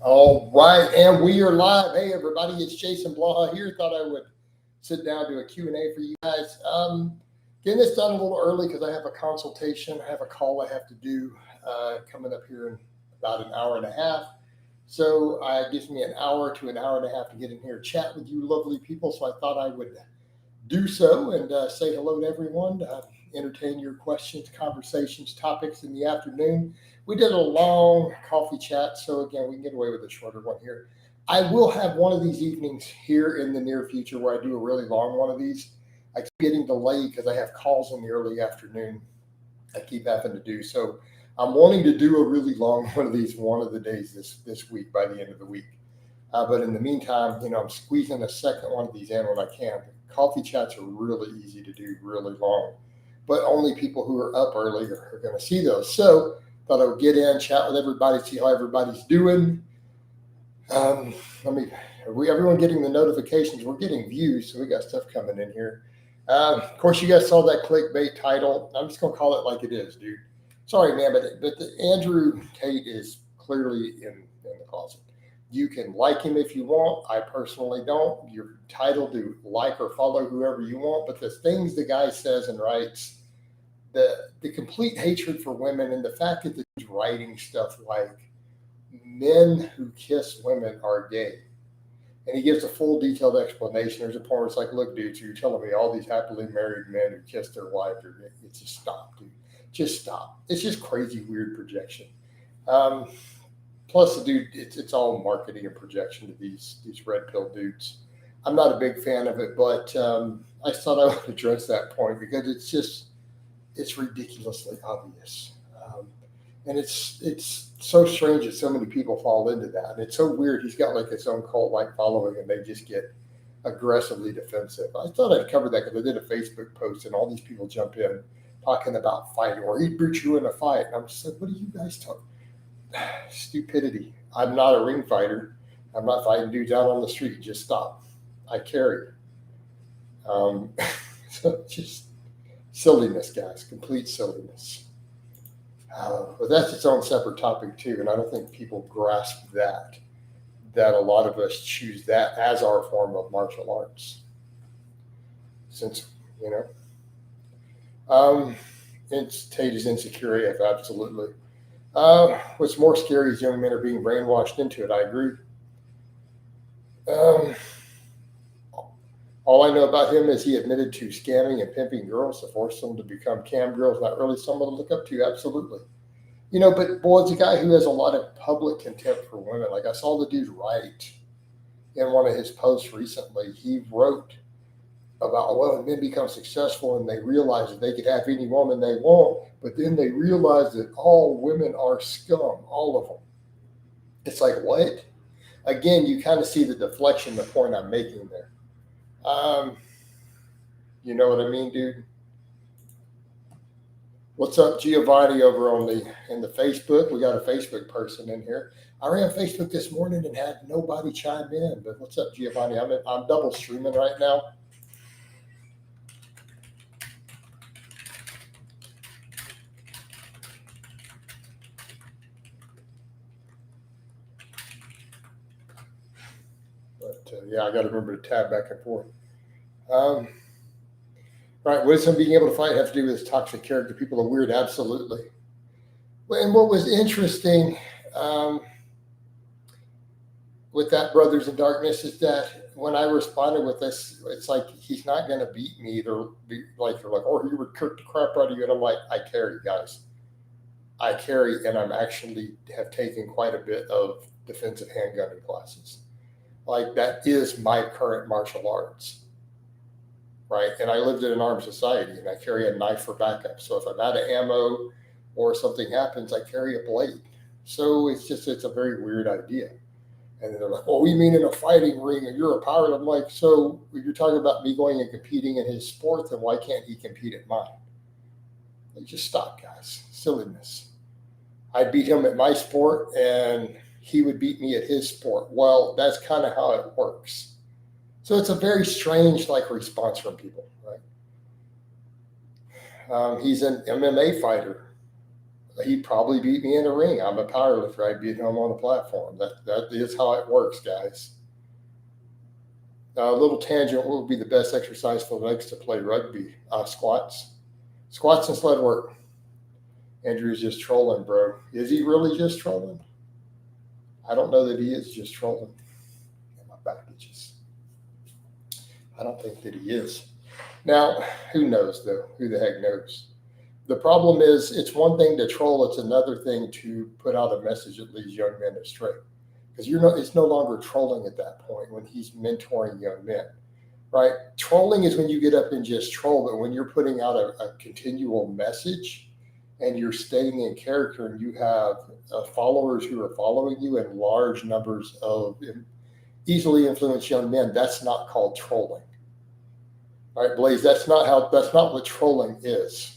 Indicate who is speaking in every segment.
Speaker 1: All right, and we are live. Hey, everybody, it's Jason Blaha here. Thought I would sit down, do a Q&A for you guys. Getting this done a little early because I have a consultation. I have a call I have to do coming up here in about an hour and a half. So it gives me an hour to an hour and a half to get in here and chat with you lovely people. So I thought I would do so and say hello to everyone, entertain your questions, conversations, topics in the afternoon. We did a long coffee chat, so again, we can get away with a shorter one here. I will have one of these evenings here in the near future where I do a really long one of these. I keep getting delayed because I have calls in the early afternoon I keep having to do. So I'm wanting to do a really long one of these one of the days this week by the end of the week. But in the meantime, I'm squeezing a second one of these in when I can. Coffee chats are really easy to do, really long, but only people who are up early are going to see those. So thought I would get in, chat with everybody, see how everybody's doing. Everyone getting the notifications? We're getting views, so we got stuff coming in here. Of course, you guys saw that clickbait title. I'm just gonna call it like it is, dude. Sorry, man, but Andrew Tate is clearly in the closet. You can like him if you want. I personally don't. You're entitled to like or follow whoever you want, but the things the guy says and writes, the complete hatred for women, and the fact that he's writing stuff like men who kiss women are gay. And he gives a full detailed explanation. There's a point where it's like, look, dude, so you're telling me all these happily married men who kiss their wife are gay. It's just stop, dude. Just stop. It's just crazy, weird projection. Plus, the dude, it's all marketing and projection to these red pill dudes. I'm not a big fan of it, but I thought I would address that point because it's ridiculously obvious. And it's so strange that so many people fall into that. And it's so weird. He's got like his own cult-like following, and they just get aggressively defensive. I thought I'd cover that because I did a Facebook post, and all these people jump in talking about fighting, or he beat you in a fight. And I'm just like, what are you guys talking? Stupidity. I'm not a ring fighter. I'm not fighting dudes out on the street. Just stop. I carry. So just silliness, guys. Complete silliness. But that's its own separate topic too, and I don't think people grasp that a lot of us choose that as our form of martial arts. Since it's Tate is insecure, yeah, absolutely. What's more scary is young men are being brainwashed into it. I agree. All I know about him is he admitted to scamming and pimping girls to force them to become cam girls. Not really someone to look up to, absolutely. But boy, it's a guy who has a lot of public contempt for women. Like I saw the dude write in one of his posts recently. He wrote about, well, when men become successful and they realize that they could have any woman they want, but then they realize that all women are scum, all of them. It's like, what? Again, you kind of see the deflection, the point I'm making there. You know what I mean, dude? What's up, Giovanni, over in the Facebook? We got a Facebook person in here. I ran Facebook this morning and had nobody chime in. But what's up, Giovanni? I'm double streaming right now. But yeah, I got to remember to tab back and forth. Right, what does him being able to fight have to do with his toxic character? People are weird, absolutely. And what was interesting with that Brothers in Darkness is that when I responded with this, it's like he's not going to beat me. They're like, oh, he would cook the crap out of you. And I'm like, I carry, guys. I carry, and I'm actually have taken quite a bit of defensive handgunning classes. Like that is my current martial arts. Right. And I lived in an armed society and I carry a knife for backup. So if I'm out of ammo or something happens, I carry a blade. So it's a very weird idea. And they're like, well, we mean in a fighting ring and you're a pirate. I'm like, so if you're talking about me going and competing in his sport, then why can't he compete at mine? Like, just stop, guys. Silliness. I beat him at my sport and he would beat me at his sport. Well, that's kind of how it works. So it's a very strange response from people, right? He's an MMA fighter. He'd probably beat me in a ring. I'm a powerlifter. I'd beat him on a platform. That is how it works, guys. A little tangent. What would be the best exercise for legs to play rugby? Squats. Squats and sled work. Andrew's just trolling, bro. Is he really just trolling? I don't know that he is just trolling. My back itches. I don't think that he is. Now, who knows, though? Who the heck knows? The problem is, it's one thing to troll. It's another thing to put out a message that leads young men astray. Because it's no longer trolling at that point when he's mentoring young men, right? Trolling is when you get up and just troll, but when you're putting out a continual message and you're staying in character and you have followers who are following you and large numbers of easily influenced young men, that's not called trolling. All right, Blaze, that's not what trolling is.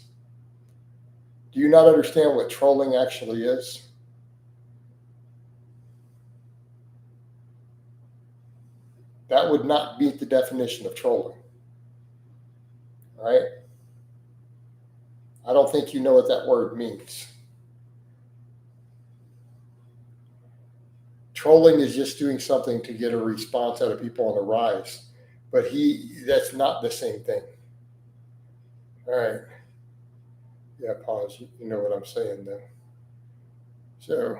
Speaker 1: Do you not understand what trolling actually is? That would not meet the definition of trolling. All right? I don't think you know what that word means. Trolling is just doing something to get a response out of people on a rise. But that's not the same thing. All right. Yeah, pause. You know what I'm saying, though. So,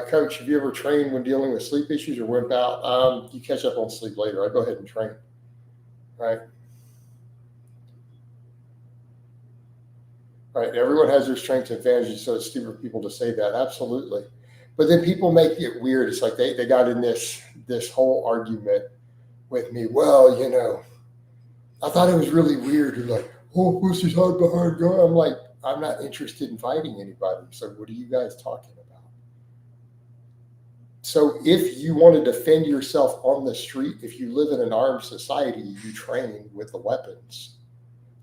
Speaker 1: Coach, have you ever trained when dealing with sleep issues or wimp out? You catch up on sleep later. I go ahead and train. Right. Right. Everyone has their strengths and advantages, so it's stupid for people to say that. Absolutely. But then people make it weird. It's like they got in this whole argument with me. Well, I thought it was really weird. You're like, oh, pussy's hide behind God. I'm like, I'm not interested in fighting anybody. So what are you guys talking about? So if you want to defend yourself on the street, if you live in an armed society, you train with the weapons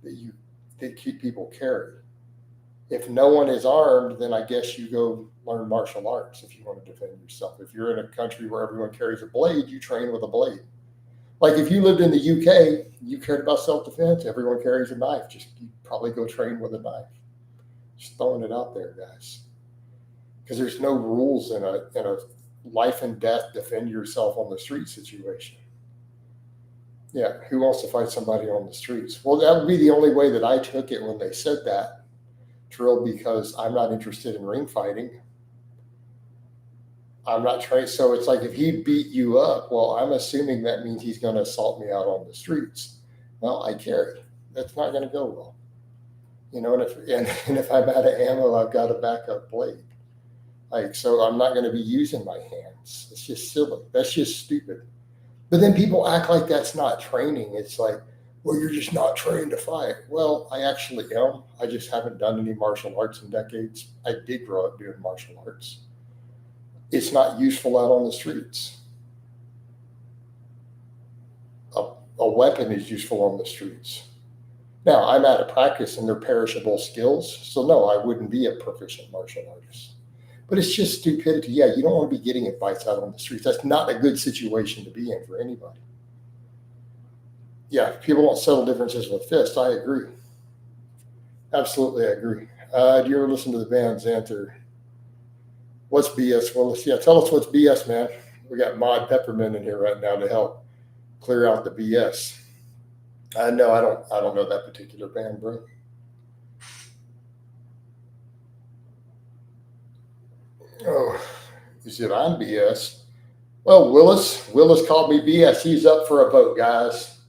Speaker 1: that keep people carry. If no one is armed, then I guess you go learn martial arts if you want to defend yourself. If you're in a country where everyone carries a blade, you train with a blade. Like if you lived in the UK, you cared about self-defense, everyone carries a knife. You probably go train with a knife. Just throwing it out there, guys. Because there's no rules in a life and death defend yourself on the street situation. Yeah, who wants to fight somebody on the streets? Well, that would be the only way that I took it when they said that, Trill, because I'm not interested in ring fighting. I'm not trained. So it's like if he beat you up, well, I'm assuming that means he's going to assault me out on the streets. Well, I carry. That's not going to go well. And if I'm out of ammo, I've got a backup blade. So I'm not going to be using my hands. It's just silly. That's just stupid. But then people act like that's not training. It's like, well, you're just not trained to fight. Well, I actually am. I just haven't done any martial arts in decades. I did grow up doing martial arts. It's not useful out on the streets. A weapon is useful on the streets. Now, I'm out of practice and they're perishable skills. So no, I wouldn't be a proficient martial artist. But it's just stupidity. Yeah, you don't want to be getting in fights out on the streets. That's not a good situation to be in for anybody. Yeah, people don't settle differences with fists. I agree. Absolutely, I agree. Do you ever listen to the band Xanther? What's BS? Well, yeah, tell us what's BS, man. We got Maud Peppermint in here right now to help clear out the BS. No, I don't know that particular band, bro. Oh, you said I'm BS. Well, Willis called me BS. He's up for a vote, guys.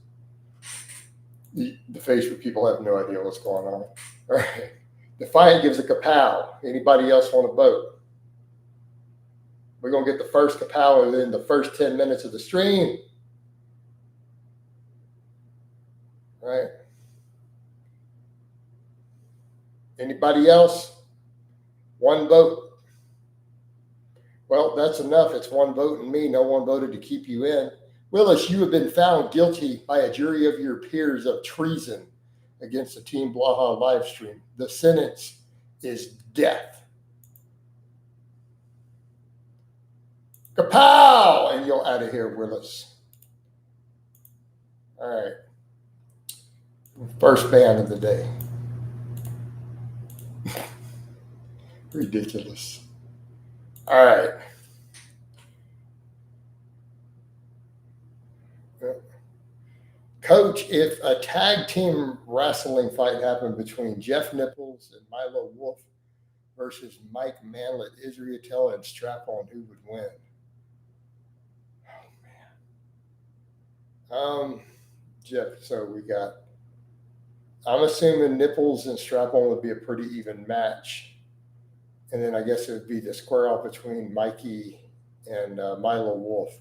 Speaker 1: The Facebook people have no idea what's going on. All right. Defiant gives a kapow. Anybody else want to vote? We're going to get the first kapow within the first 10 minutes of the stream. All right. Anybody else? One vote. Well, that's enough. It's one vote and me. No one voted to keep you in. Willis, you have been found guilty by a jury of your peers of treason against the Team Blaha live stream. The sentence is death. Kapow! And you're out of here, Willis. All right. First ban of the day. Ridiculous. All right. Coach, if a tag team wrestling fight happened between Jeff Nichols and Milo Wolf versus Mike Manlett, Israel and Strap On, who would win? Jeff, so we got, I'm assuming Nichols and Strap On would be a pretty even match. And then I guess it would be the square off between Mikey and Milo Wolf.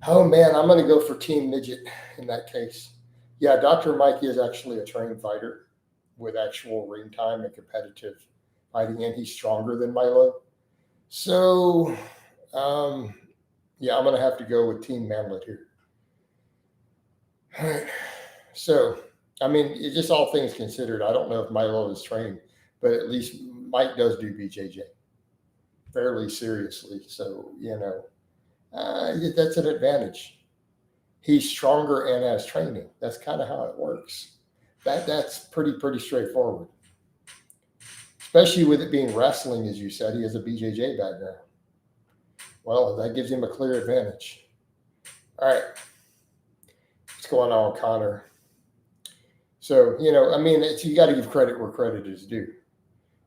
Speaker 1: Oh man, I'm going to go for Team Midget in that case. Yeah, Dr. Mikey is actually a trained fighter with actual ring time and competitive fighting, and he's stronger than Milo. So, yeah, I'm going to have to go with Team Manlet here. All right. So, I mean, it's just all things considered. I don't know if Milo is trained, but at least Mike does do BJJ fairly seriously. So, you know, that's an advantage. He's stronger and has training. That's kind of how it works. That's pretty straightforward. Especially with it being wrestling, as you said, he has a BJJ background. Well, that gives him a clear advantage. All right. What's going on, Connor? So, you know, I mean, you got to give credit where credit is due.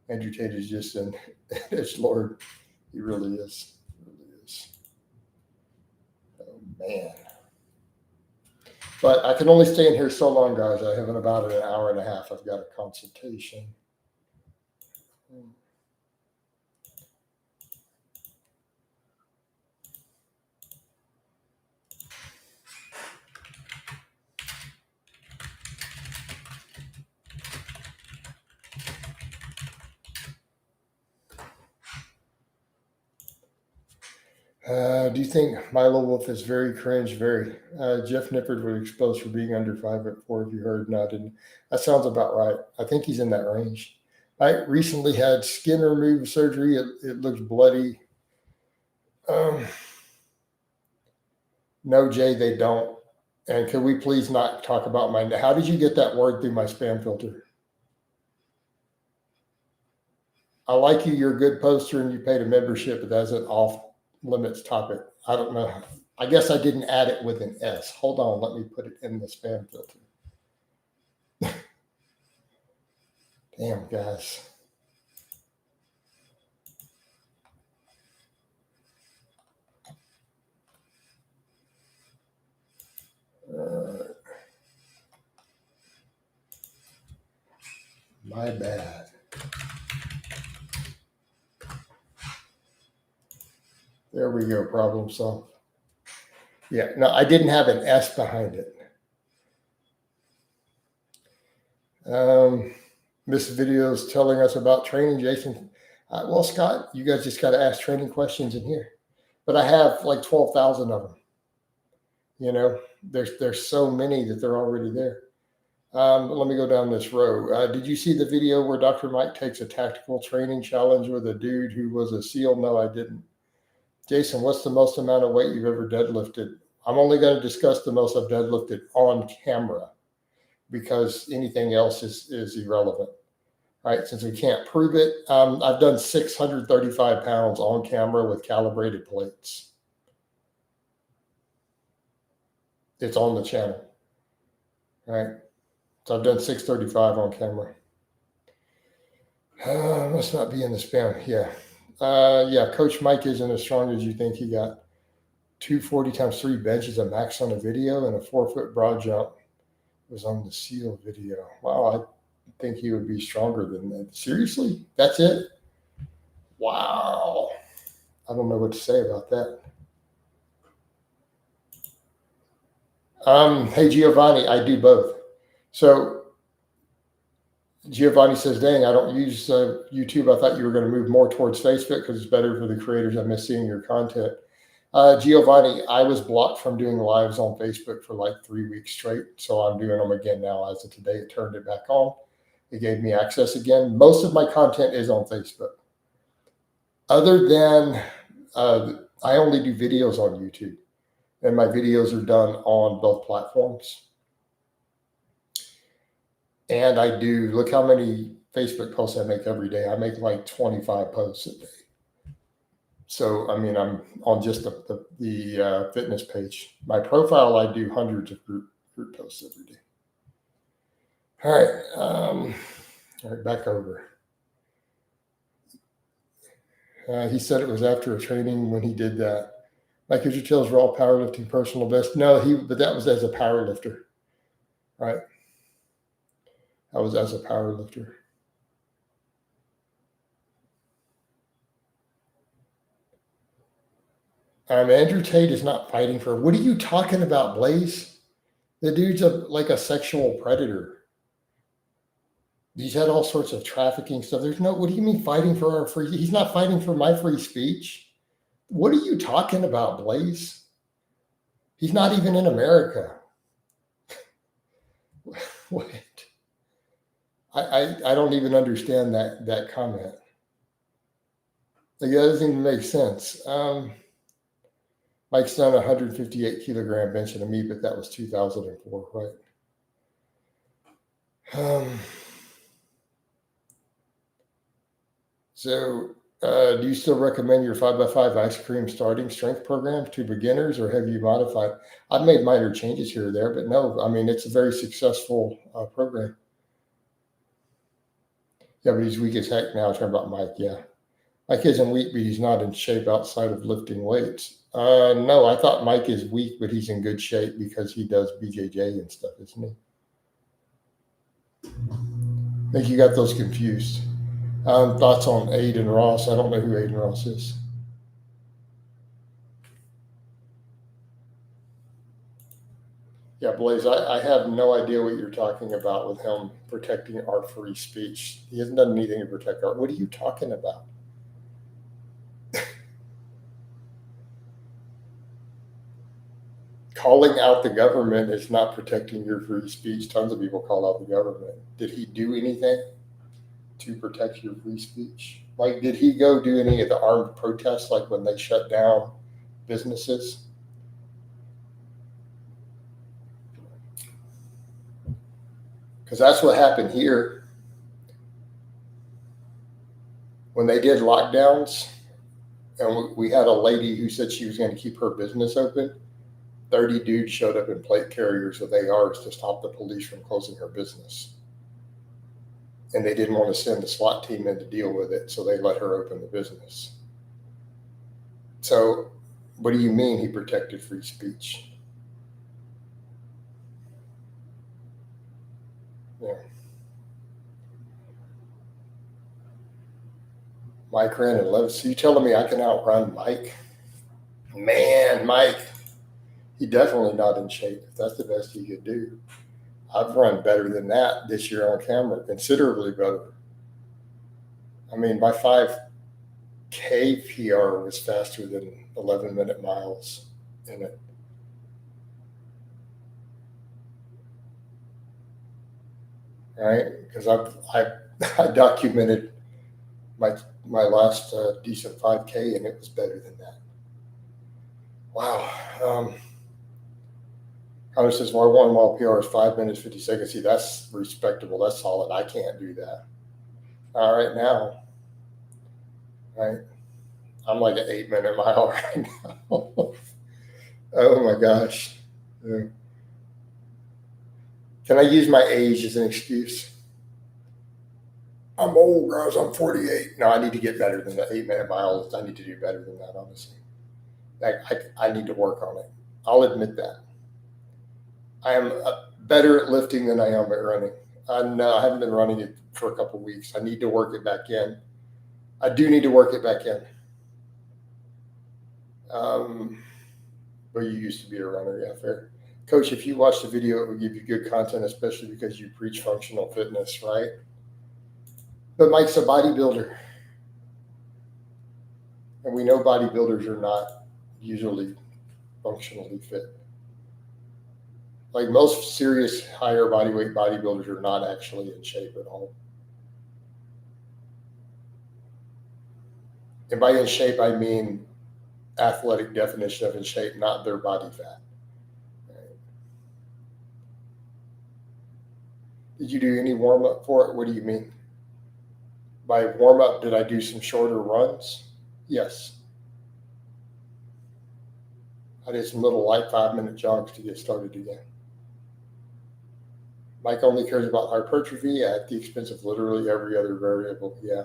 Speaker 1: Andrew Tate is just an edge lord. He really is. He really is. Oh, man. But I can only stay in here so long, guys. I have in about an hour and a half. I've got a consultation. Do you think Milo Wolf is very cringe? Very. Jeff Nippard was exposed for being under 5'4". If you heard, no, I didn't. That sounds about right. I think he's in that range. I recently had skin removal surgery. It looks bloody. No, Jay, they don't. And can we please not talk about how did you get that word through my spam filter? I like you. You're a good poster and you paid a membership, but that's an off limits topic. I don't know. I guess I didn't add it with an S. Hold on. Let me put it in the spam filter. Damn, guys. My bad. There we go. Problem solved. Yeah, no, I didn't have an S behind it. This video is telling us about training, Jason. Well, Scott, you guys just got to ask training questions in here. But I have like 12,000 of them. You know, there's so many that they're already there. Let me go down this row. Did you see the video where Dr. Mike takes a tactical training challenge with a dude who was a SEAL? No, I didn't. Jason, what's the most amount of weight you've ever deadlifted? I'm only going to discuss the most I've deadlifted on camera because anything else is irrelevant. All right, since we can't prove it, I've done 635 pounds on camera with calibrated plates. It's on the channel. All right, so I've done 635 on camera. Must not be in the spam. Yeah. Yeah, Coach Mike isn't as strong as you think. He got 240 times 3 benches a max on a video, and a 4-foot broad jump was on the SEAL video. Wow, I think he would be stronger than that. Seriously? That's it? Wow. I don't know what to say about that. Hey, Giovanni, I do both. So Giovanni says, dang, I don't use YouTube. I thought you were going to move more towards Facebook because it's better for the creators. I miss seeing your content. Giovanni, I was blocked from doing lives on Facebook for like 3 weeks straight. So I'm doing them again now. As of today, it turned it back on. It gave me access again. Most of my content is on Facebook. Other than I only do videos on YouTube. And my videos are done on both platforms. And I do, look how many Facebook posts I make every day. I make like 25 posts a day. So, I mean, I'm on just the fitness page. My profile, I do hundreds of group posts every day. All right, back over. He said it was after a training when he did that. Like, could you tell his raw powerlifting personal best? No, but that was as a powerlifter, right? That was as a powerlifter. Andrew Tate is not fighting for. What are you talking about, Blaze? The dude's like a sexual predator. He's had all sorts of trafficking stuff. There's no. What do you mean fighting for our free? He's not fighting for my free speech. What are you talking about, Blaze? He's not even in America. What? I don't even understand that comment. Like, that doesn't even make sense. Mike's done 158 kilogram bench in a meet, but that was 2004, right? So do you still recommend your 5x5 ice cream starting strength program to beginners, or have you modified? I've made minor changes here or there, but no, I mean, it's a very successful program. Yeah, but he's weak as heck now. Talking about Mike, yeah. Mike isn't weak, but he's not in shape outside of lifting weights. No, I thought Mike is weak, but he's in good shape because he does BJJ and stuff, isn't he? I think you got those confused. Thoughts on Aiden Ross? I don't know who Aiden Ross is. Yeah, Blaze, I have no idea what you're talking about with him protecting our free speech. He hasn't done anything to protect our. What are you talking about? Calling out the government is not protecting your free speech. Tons of people call out the government. Did he do anything to protect your free speech? Like, did he go do any of the armed protests, like when they shut down businesses? Because that's what happened here. When they did lockdowns, and we had a lady who said she was going to keep her business open, 30 dudes showed up in plate carriers with ARs to stop the police from closing her business. And they didn't want to send the SWAT team in to deal with it, so they let her open the business. So what do you mean he protected free speech? Yeah. Mike ran 11. So you telling me I can outrun Mike? Man, Mike, he definitely not in shape. If that's the best he could do. I've run better than that this year on camera, considerably better. I mean, my 5K PR was faster than 11-minute miles in it. Right? Because I documented my last decent 5K, and it was better than that. Wow. Connor says, my 1 mile PR is 5 minutes, 50 seconds. See, that's respectable. That's solid. I can't do that. All right, now. Right? I'm like an 8-minute mile right now. Oh, my gosh. Yeah. Can I use my age as an excuse? I'm old, guys. I'm 48. No, I need to get better than the 8-minute miles. I need to do better than that, honestly. I need to work on it. I'll admit that. I am better at lifting than I am at running. No, I haven't been running it for a couple of weeks. I need to work it back in. I do need to work it back in. But you used to be a runner, yeah, fair. Coach, if you watch the video, it will give you good content, especially because you preach functional fitness, right? But Mike's a bodybuilder. And we know bodybuilders are not usually functionally fit. Like most serious higher body weight bodybuilders are not actually in shape at all. And by in shape, I mean athletic definition of in shape, not their body fat. Right? Did you do any warm up for it? What do you mean? By warm up, did I do some shorter runs? Yes. I did some little light 5-minute jogs to get started again. Mike only cares about hypertrophy at the expense of literally every other variable. Yeah.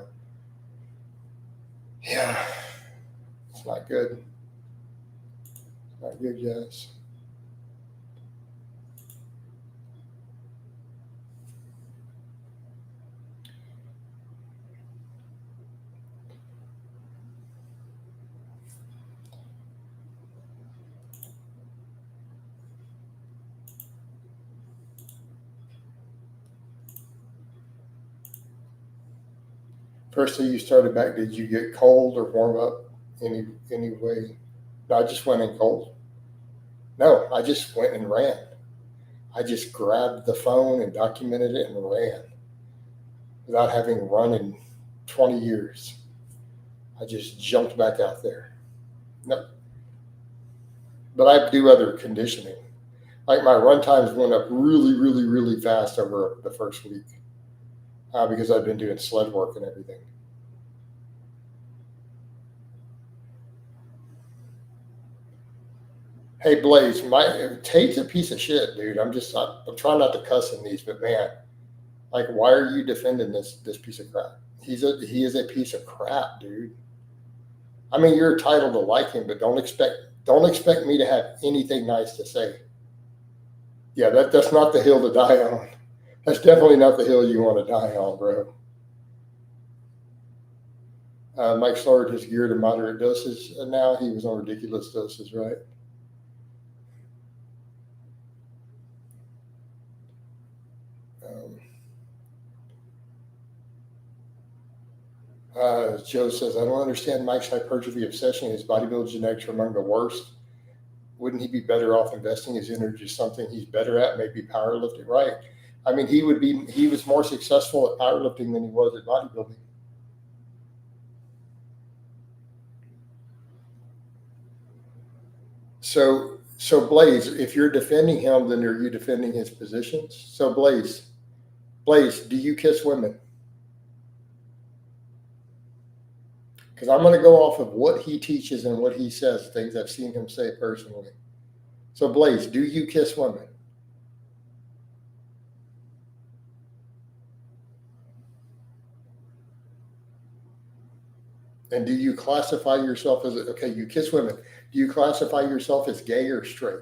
Speaker 1: Yeah. It's not good. It's not good, guys. First day you started back, did you get cold or warm up any way? No, I just went in cold. No, I just went and ran. I just grabbed the phone and documented it and ran without having run in 20 years. I just jumped back out there. No, but I do other conditioning. Like my run times went up really, really, really fast over the first week because I've been doing sled work and everything. Hey Blaze, Tate's a piece of shit, dude. I'm trying not to cuss in these, but man, like, why are you defending this piece of crap? He is a piece of crap, dude. I mean, you're entitled to like him, but don't expect me to have anything nice to say. Yeah, that's not the hill to die on. That's definitely not the hill you want to die on, bro. Mike's lowered his gear to moderate doses now. He was on ridiculous doses, right? Joe says, I don't understand Mike's hypertrophy obsession. His bodybuilding genetics are among the worst. Wouldn't he be better off investing his energy in something he's better at, maybe powerlifting? Right. I mean, he was more successful at powerlifting than he was at bodybuilding. So Blaze, if you're defending him, then are you defending his positions? So Blaze, do you kiss women? Because I'm going to go off of what he teaches and what he says, things I've seen him say personally. So Blaze, do you kiss women? And do you classify yourself as, okay, you kiss women. Do you classify yourself as gay or straight?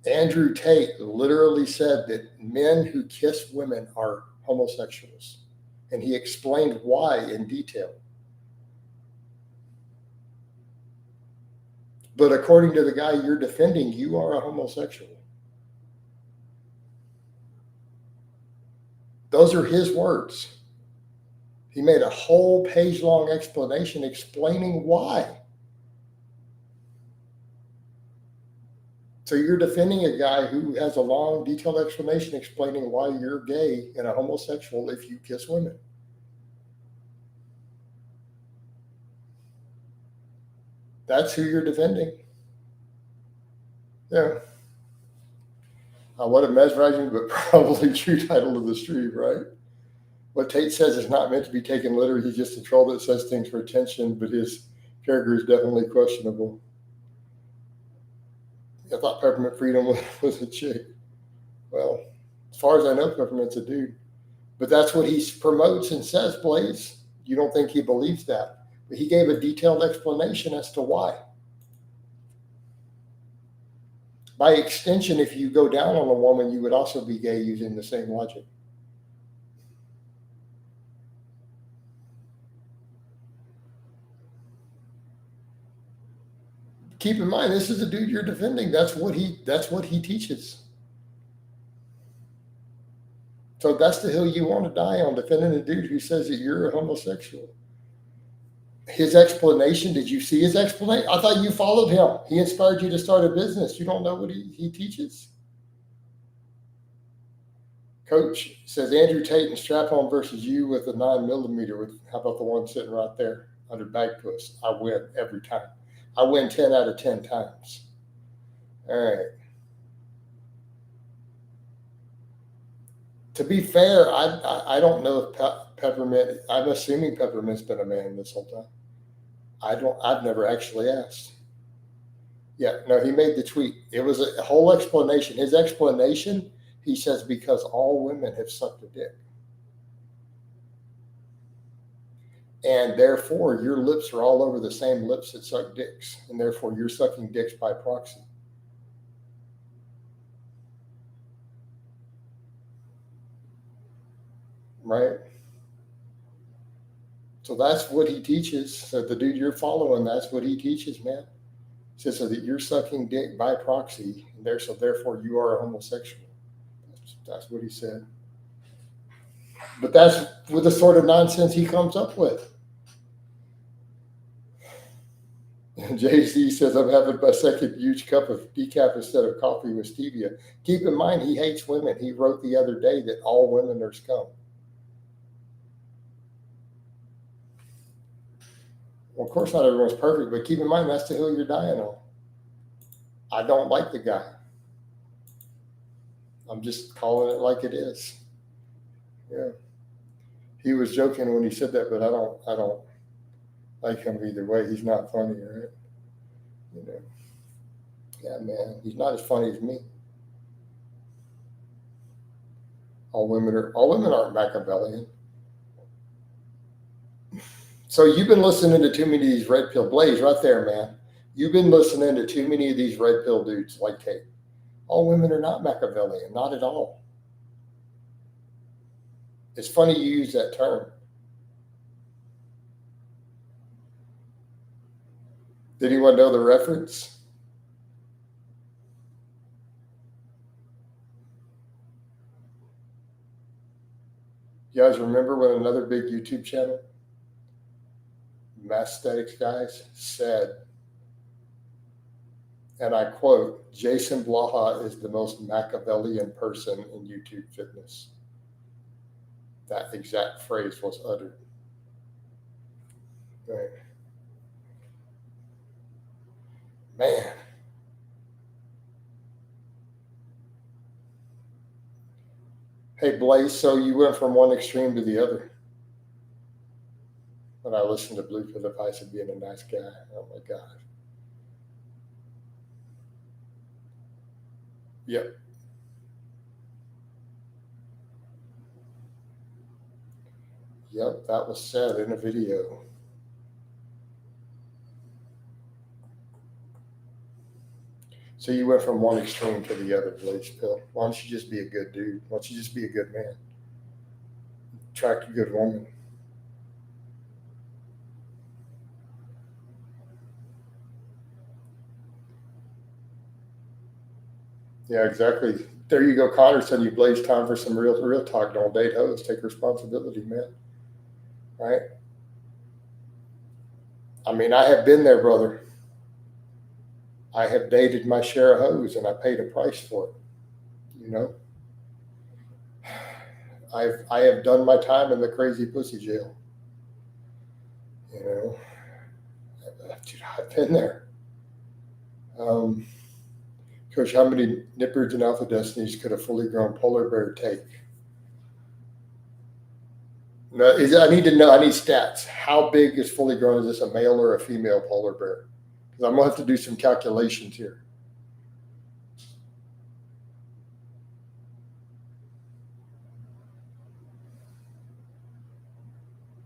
Speaker 1: Andrew Tate literally said that men who kiss women are homosexuals. And he explained why in detail. But according to the guy you're defending, you are a homosexual. Those are his words. He made a whole page-long explanation explaining why. So you're defending a guy who has a long, detailed explanation explaining why you're gay and a homosexual if you kiss women. That's who you're defending. Yeah. What a mesmerizing but probably true title of the stream, right? What Tate says is not meant to be taken literally. He's just a troll that says things for attention, but his character is definitely questionable. I thought Peppermint Freedom was a chick. Well, as far as I know, Peppermint's a dude. But that's what he promotes and says, Blaze. You don't think he believes that. But he gave a detailed explanation as to why. By extension, if you go down on a woman, you would also be gay using the same logic. Keep in mind, this is the dude you're defending. That's what he teaches. So that's the hill you want to die on, defending a dude who says that you're a homosexual. His explanation, did you see his explanation? I thought you followed him. He inspired you to start a business. You don't know what he teaches? Coach says Andrew Tate and strap-on versus you with a 9mm. How about the one sitting right there under bag push? I win every time. I win 10 out of 10 times. All right. To be fair, I don't know if Peppermint. I'm assuming Peppermint's been a man this whole time. I've never actually asked. Yeah, no, he made the tweet. It was a whole explanation. His explanation, he says, because all women have sucked a dick. And therefore, your lips are all over the same lips that suck dicks. And therefore, you're sucking dicks by proxy. Right? So that's what he teaches. So the dude you're following, that's what he teaches, man. He says so that you're sucking dick by proxy, and so therefore you are a homosexual. That's what he said. But that's with the sort of nonsense he comes up with. And JC says, I'm having my second huge cup of decaf instead of coffee with stevia. Keep in mind, he hates women. He wrote the other day that all women are scum. Well, of course, not everyone's perfect, but keep in mind, that's the hill you're dying on. I don't like the guy. I'm just calling it like it is. Yeah. He was joking when he said that, but I don't like him either way. He's not funny, right? You know. Yeah, man. He's not as funny as me. All women aren't Machiavellian. So you've been listening to too many of these red pill Blaze right there, man. You've been listening to too many of these red pill dudes like Tate. All women are not Machiavellian, not at all. It's funny you use that term. Did anyone know the reference? You guys remember when another big YouTube channel, Masthetics guys, said, and I quote, Jason Blaha is the most Machiavellian person in YouTube fitness. That exact phrase was uttered. Right. Man. Hey, Blaze, so you went from one extreme to the other. When I listened to Blue Pill advice of being a nice guy. Oh, my God. Yep. Yep, that was said in a video. So you went from one extreme to the other, Blaze Pill. Why don't you just be a good dude? Why don't you just be a good man? Attract a good woman. Yeah, exactly. There you go, Connor said you Blaze time for some real talk. Don't date hoes. Take responsibility, man. Right? I mean, I have been there, brother. I have dated my share of hoes, and I paid a price for it. You know, I have done my time in the crazy pussy jail. You know, dude, I've been there. Coach, how many nippers and alpha destinies could a fully grown polar bear take? No, I need to know. I need stats. How big is fully grown? Is this a male or a female polar bear? Because I'm gonna have to do some calculations here.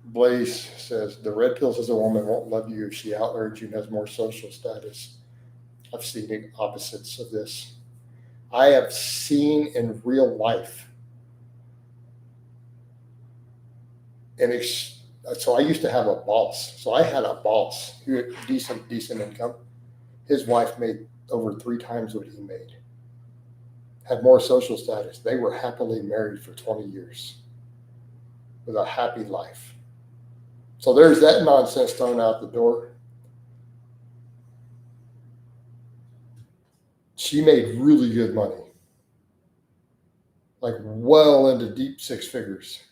Speaker 1: Blaze says the red pill says a woman won't love you if she outlurds you and has more social status. I've seen opposites of this. I have seen in real life. And so I used to have a boss. So I had a boss who had decent income. His wife made over 3 times what he made. Had more social status. They were happily married for 20 years with a happy life. So there's that nonsense thrown out the door. She made really good money. Like well into deep 6 figures.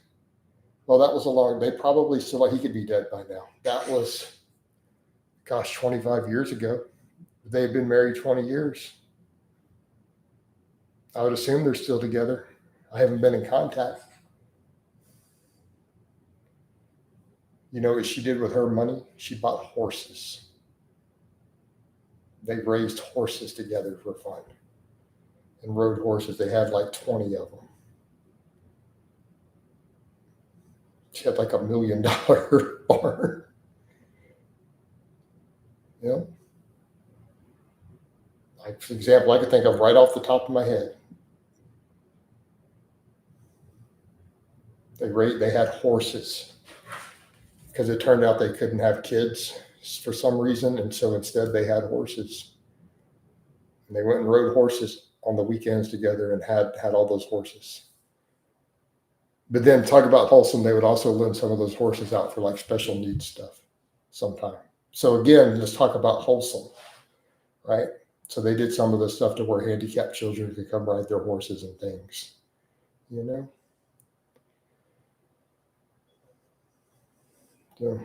Speaker 1: Well, that was they probably still, he could be dead by now. That was, 25 years ago. They had been married 20 years. I would assume they're still together. I haven't been in contact. You know what she did with her money? She bought horses. They raised horses together for fun and rode horses. They had like 20 of them. She had like $1 million barn. You know, like for example, I could think of right off the top of my head. They had horses because it turned out they couldn't have kids for some reason, and so instead they had horses. And they went and rode horses on the weekends together and had all those horses. But then talk about wholesome, they would also lend some of those horses out for like special needs stuff sometime. So again, let's talk about wholesome, right? So they did some of the stuff to where handicapped children could come ride their horses and things, you know? So,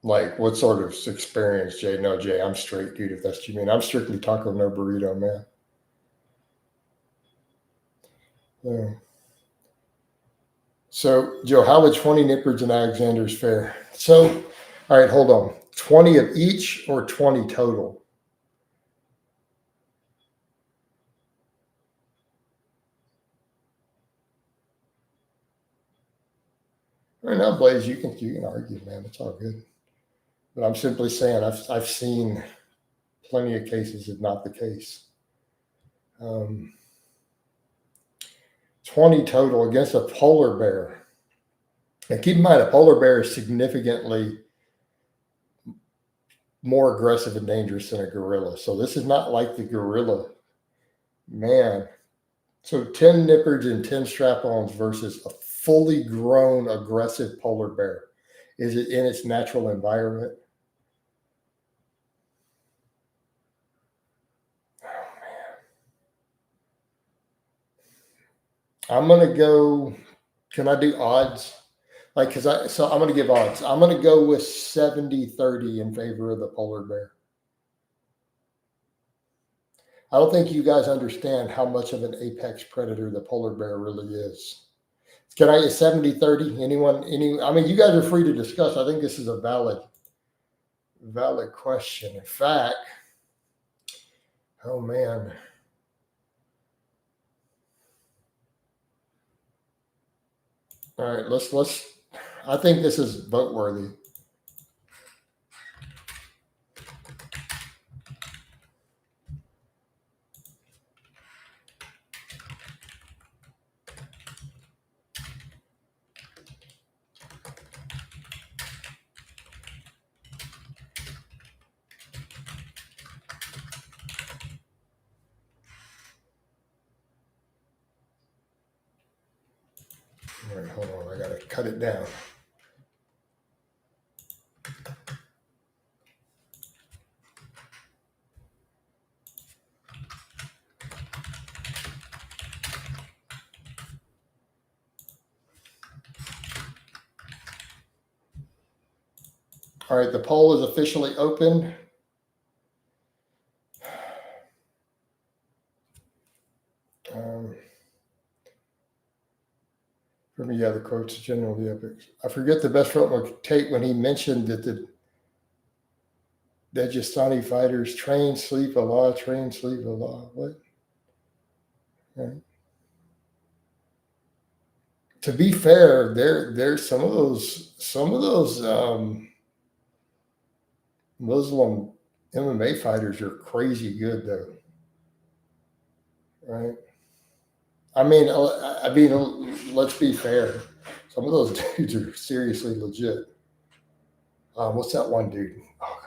Speaker 1: like, what sort of experience, Jay? No, Jay, I'm straight, dude, if that's what you mean. I'm strictly taco, no burrito, man. Yeah. So, Joe, how would 20 Nippards and Alexanders fare? So, all right, hold on. 20 of each or 20 total? Right now, Blaze, you can argue, man. It's all good. But I'm simply saying I've seen plenty of cases of not the case. 20 total against a polar bear. And keep in mind, a polar bear is significantly more aggressive and dangerous than a gorilla. So this is not like the gorilla. Man. So 10 Nippards and 10 strap-ons versus a fully grown, aggressive polar bear. Is it in its natural environment? I'm going to go, can I do odds? Like, so I'm going to give odds. I'm going to go with 70-30 in favor of the polar bear. I don't think you guys understand how much of an apex predator the polar bear really is. Can I get 70-30? Anyone, I mean, you guys are free to discuss. I think this is a valid question. In fact, oh man. All right, let's I think this is vote worthy. All right, hold on. I got to cut it down. All right, the poll is officially open. For me, yeah, the quotes general the epics. I forget the best front with Tate when he mentioned that the Dagestani fighters train, sleep a lot, train, sleep a lot. What? Right. To be fair, there's some of those Muslim MMA fighters are crazy good though, right? I mean, let's be fair. Some of those dudes are seriously legit. What's that one dude? Oh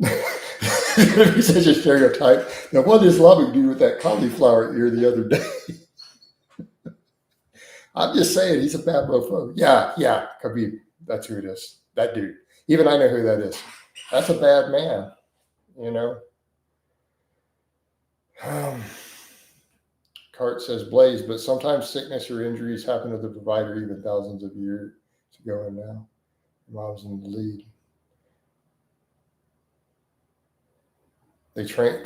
Speaker 1: God, he's such a stereotype. Now, one Islamic dude with that cauliflower ear the other day. I'm just saying, he's a bad mofo. Yeah, Khabib. That's who it is. That dude. Even I know who that is. That's a bad man, you know. Cart says Blaze, but sometimes sickness or injuries happen to the provider even thousands of years ago and now. Mom's in the lead. They train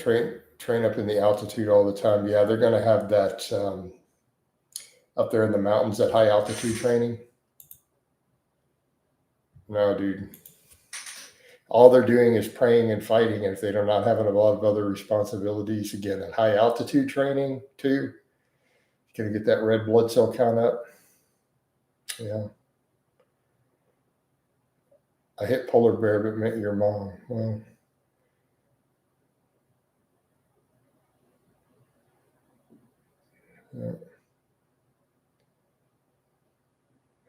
Speaker 1: up in the altitude all the time. Yeah, they're going to have that up there in the mountains, that high altitude training. No, dude. All they're doing is praying and fighting. And if they're not having a lot of other responsibilities, again, at high altitude training too, going to get that red blood cell count up. Yeah. I hit polar bear, but met your mom. Well, yeah.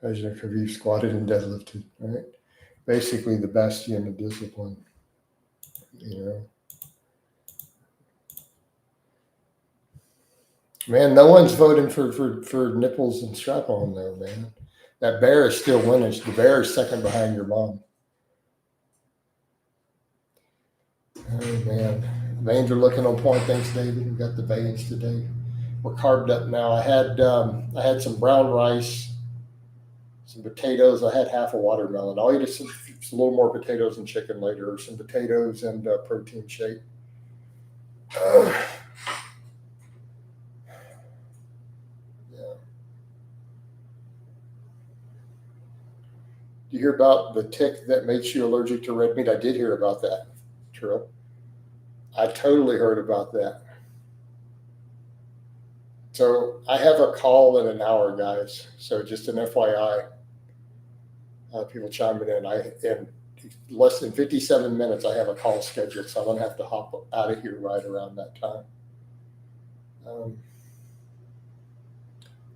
Speaker 1: As you have you squatted and deadlifted, right? Basically the bastion of discipline, you know. Man, no one's voting for nipples and strap on though, man. That bear is still winning. The bear is second behind your mom. Oh man, veins are looking on point. Thanks, David. We got the veins today. We're carved up now. I had some brown rice, some potatoes. I had half a watermelon. I'll eat a little more potatoes and chicken later, or some potatoes and protein shake. Yeah. Do you hear about the tick that makes you allergic to red meat? I did hear about that, Trill. I totally heard about that. So I have a call in an hour, guys. So just an FYI, people chiming in. In less than 57 minutes, I have a call scheduled, so I'm gonna have to hop out of here right around that time.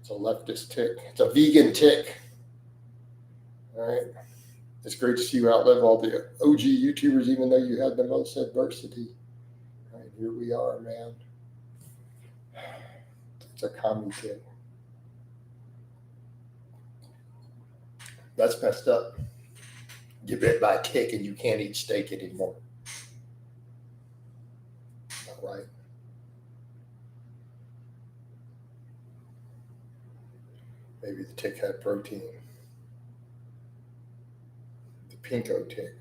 Speaker 1: It's a leftist tick. It's a vegan tick. All right. It's great to see you outlive all the OG YouTubers, even though you had the most adversity. All right, here we are, man. It's a commie tick. That's messed up. Get bit by a tick and you can't eat steak anymore. Not right. Maybe the tick had protein. The pinko tick.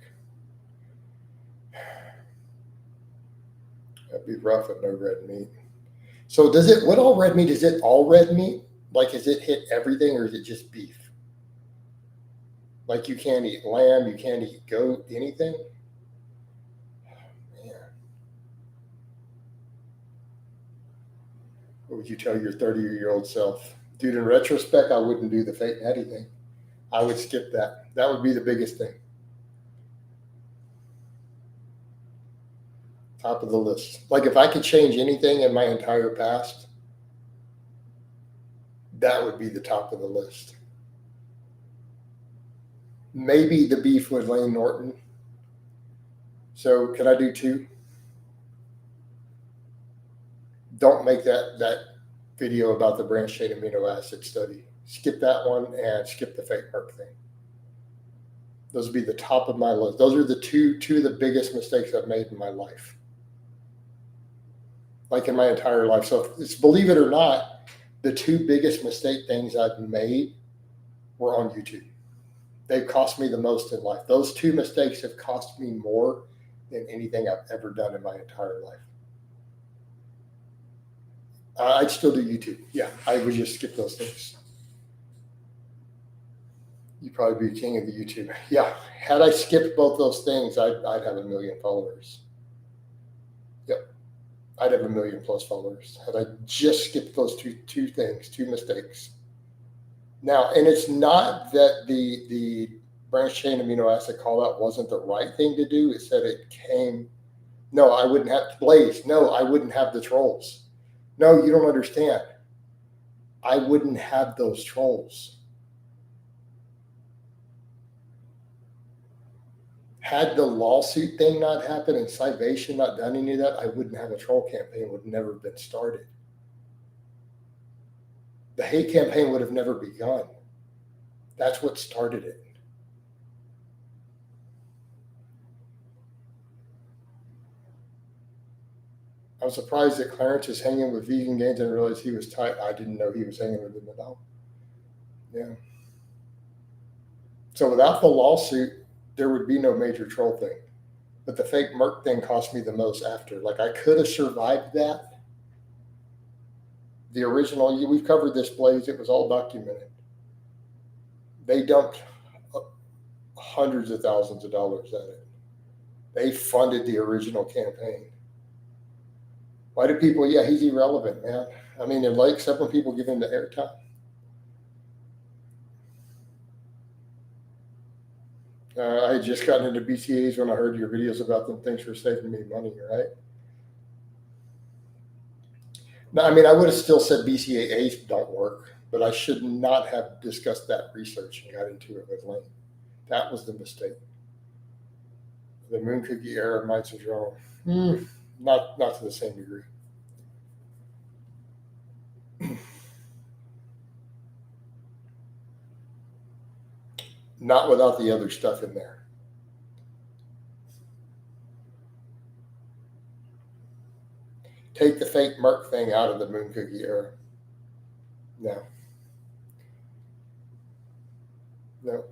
Speaker 1: That'd be rough with no red meat. So what all red meat? Is it all red meat? Like, is it hit everything, or is it just beef? Like, you can't eat lamb, you can't eat goat, anything? Man. What would you tell your 30-year-old self? Dude, in retrospect, I wouldn't do the fake natty thing. I would skip that. That would be the biggest thing. Top of the list. Like, if I could change anything in my entire past, that would be the top of the list. Maybe the beef with Lane Norton. So can I do two? Don't make that video about the branched chain amino acid study. Skip that one and skip the fake Merck thing. Those would be the top of my list. Those are the two of the biggest mistakes I've made in my life. Like, in my entire life. So it's, believe it or not, the two biggest mistake things I've made were on YouTube. They've cost me the most in life. Those two mistakes have cost me more than anything I've ever done in my entire life. I'd still do YouTube. Yeah, I would just skip those things. You'd probably be king of the YouTube. Yeah, had I skipped both those things, I'd have 1 million followers. Yep, I'd have 1 million plus followers had I just skipped those two things, two mistakes. Now, and it's not that the branched chain amino acid call out wasn't the right thing to do. It said it came. No, I wouldn't have Blaze. No, I wouldn't have the trolls. No, you don't understand. I wouldn't have those trolls. Had the lawsuit thing not happened and Civation not done any of that, I wouldn't have a troll campaign, would have never been started. The hate campaign would have never begun. That's what started it. I'm surprised that Clarence is hanging with vegan gains and realized he was tight. I didn't know he was hanging with them at all. Yeah. So without the lawsuit, there would be no major troll thing. But the fake Merc thing cost me the most after. Like I could have survived that. The original, we've covered this, Blaze. It was all documented. They dumped hundreds of thousands of dollars at it. They funded the original campaign. Why do people? Yeah, he's irrelevant, man. I mean, they're like several people give him the airtime. I had just gotten into BCAs when I heard your videos about them. Thanks for saving me money, right? No, I mean, I would have still said BCAAs don't work, but I should not have discussed that research and got into it with Lane. That was the mistake. The moon cookie era might have wrong. Not to the same degree. Not without the other stuff in there. Take the fake Merc thing out of the moon cookie era. No. No.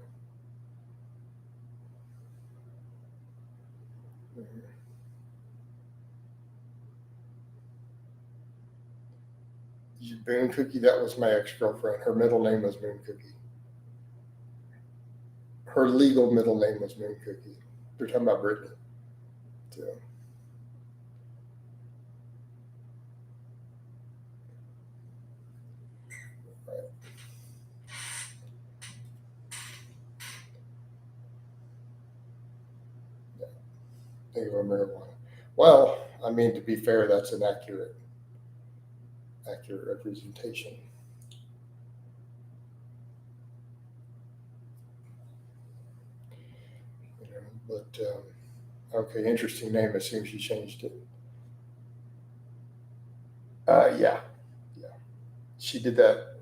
Speaker 1: Moon Cookie, that was my ex-girlfriend. Her middle name was Moon Cookie. Her legal middle name was Moon Cookie. They're talking about Brittany. So. Right. Yeah. Think of a marijuana. Well, I mean, to be fair, that's an accurate representation. But okay, interesting name. It seems she changed it. Yeah. She did that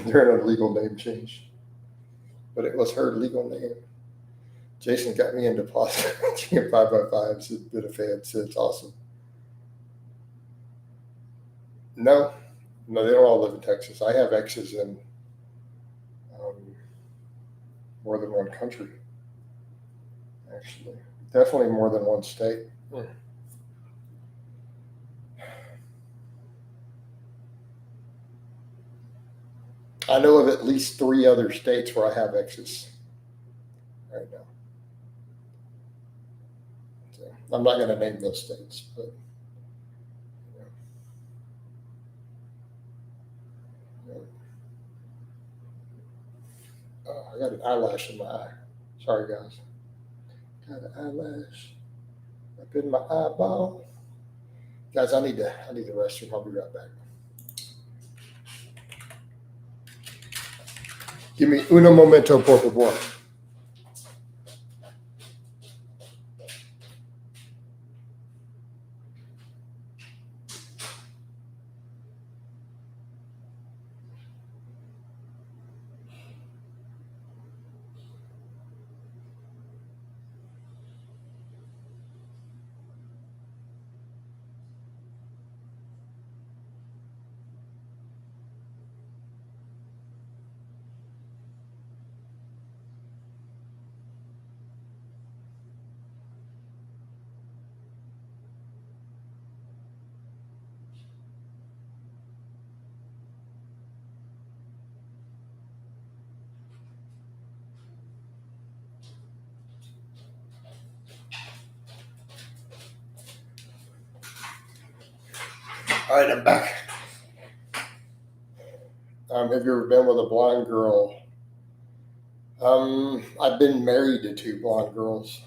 Speaker 1: during a legal name change, but it was her legal name. Jason got me into positive 5x5s. It's been a fan since. Awesome. No, they don't all live in Texas. I have exes in more than one country, actually. Definitely more than one state. I know of at least 3 other states where I have exes right now. So I'm not going to name those states, but I got an eyelash in my eye. Sorry, guys. Got an eyelash up in my eyeball. Guys, I need the restroom. I'll be right back. Give me uno momento, por favor. All right, I'm back. Have you ever been with a blonde girl? I've been married to 2 blonde girls.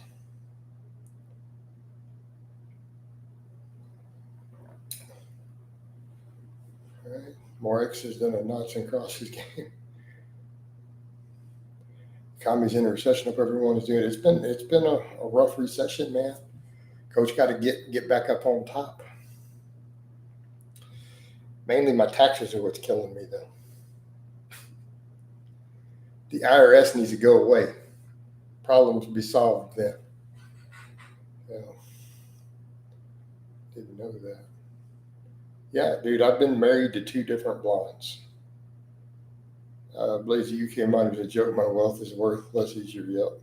Speaker 1: All right. More X's than a knots and crosses game. Economy's in a recession. If everyone is doing it, it's been a rough recession, man. Coach got to get back up on top. Mainly my taxes are what's killing me, though. The IRS needs to go away. Problems will be solved then. Didn't know that. Yeah, dude, I've been married to 2 different blondes. Blaze, you came on as a joke. My wealth is worth less as your yep.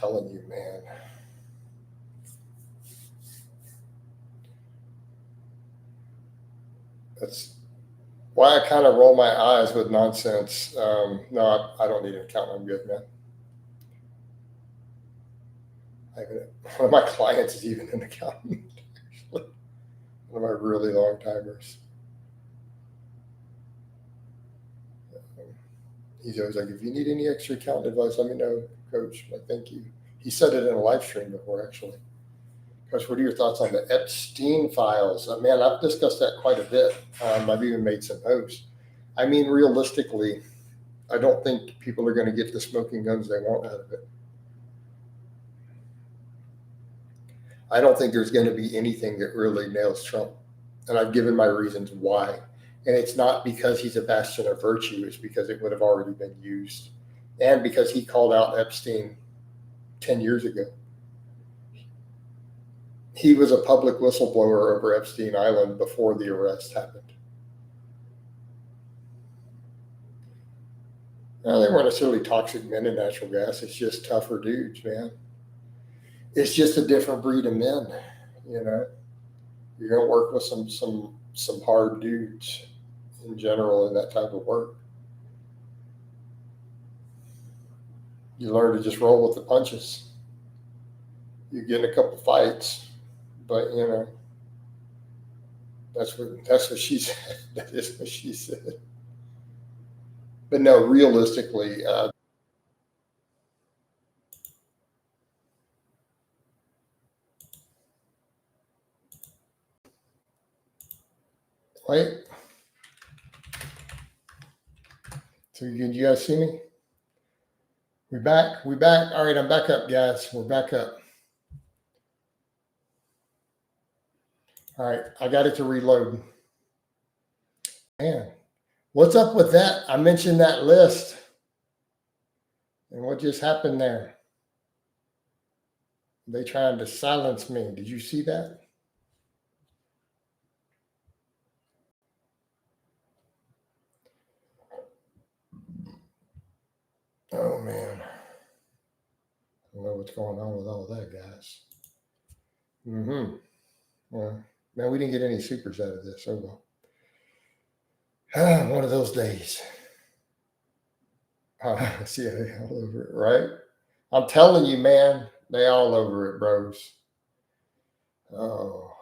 Speaker 1: telling you, man. That's why I kind of roll my eyes with nonsense. No, I don't need an accountant. I'm good, man. One of my clients is even an accountant. Actually. One of my really long timers. He's always like, if you need any extra accountant advice, let me know, Coach. Like, thank you. He said it in a live stream before, actually. Coach, what are your thoughts on the Epstein files? Man, I've discussed that quite a bit. I've even made some posts. I mean, realistically, I don't think people are going to get the smoking guns they want out of it. I don't think there's going to be anything that really nails Trump. And I've given my reasons why. And it's not because he's a bastion of virtue. It's because it would have already been used. And because he called out Epstein 10 years ago. He was a public whistleblower over Epstein Island before the arrest happened. Now, they weren't necessarily toxic men in natural gas. It's just tougher dudes, man. It's just a different breed of men, you know. You're going to work with some hard dudes in general in that type of work. You learn to just roll with the punches. You get in a couple fights, but you know, that's what she said. That is what she said. But no, realistically, wait. So you guys see me? We back. All right, I'm back up, guys. We're back up. All right, I got it to reload. Man, what's up with that? I mentioned that list. And what just happened there? They trying to silence me. Did you see that? Oh, man. I don't know what's going on with all that, guys. Well, man, we didn't get any supers out of this. Oh, well. One of those days. See, all over it, right? I'm telling you, man, they all over it, bros. Oh.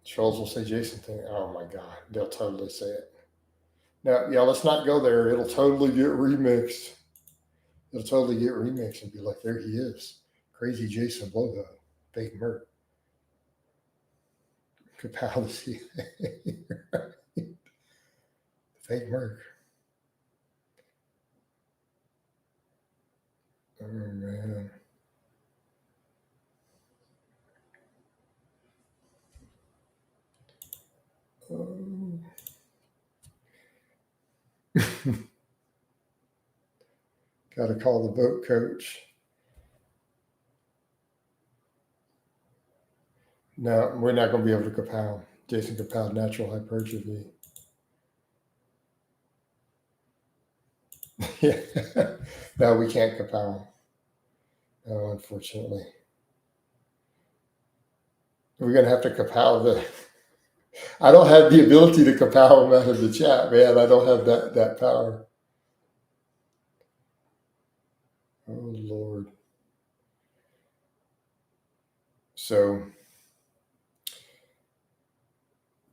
Speaker 1: Trolls will say Jason thing. Oh my God, they'll totally say it. Now, yeah, let's not go there. It'll totally get remixed. And be like, there he is. Crazy Jason Blaha. Fake Merc. Capality. Fake Merc. Oh, man. Oh. Got to call the boat coach. No, we're not going to be able to Capal. Jason Capal, natural hypertrophy. Yeah. No, we can't Capal. No, unfortunately. We're going to have to Capal the... I don't have the ability to Capal him out of the chat, man. I don't have that power. Oh, Lord. So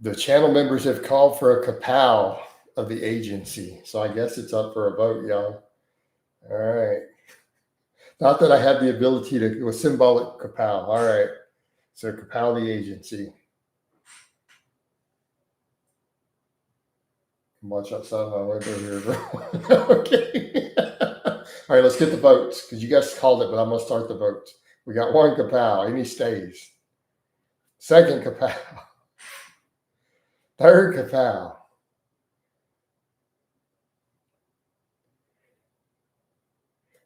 Speaker 1: the channel members have called for a Capal of the agency. So I guess it's up for a vote, y'all. All right. Not that I have the ability to do a symbolic Capal. All right. So Capal the agency. Watch outside my window here, bro. Okay. All right, let's get the votes because you guys called it, but I'm going to start the votes. We got one Capal, and he stays. Second Capal. Third Capal.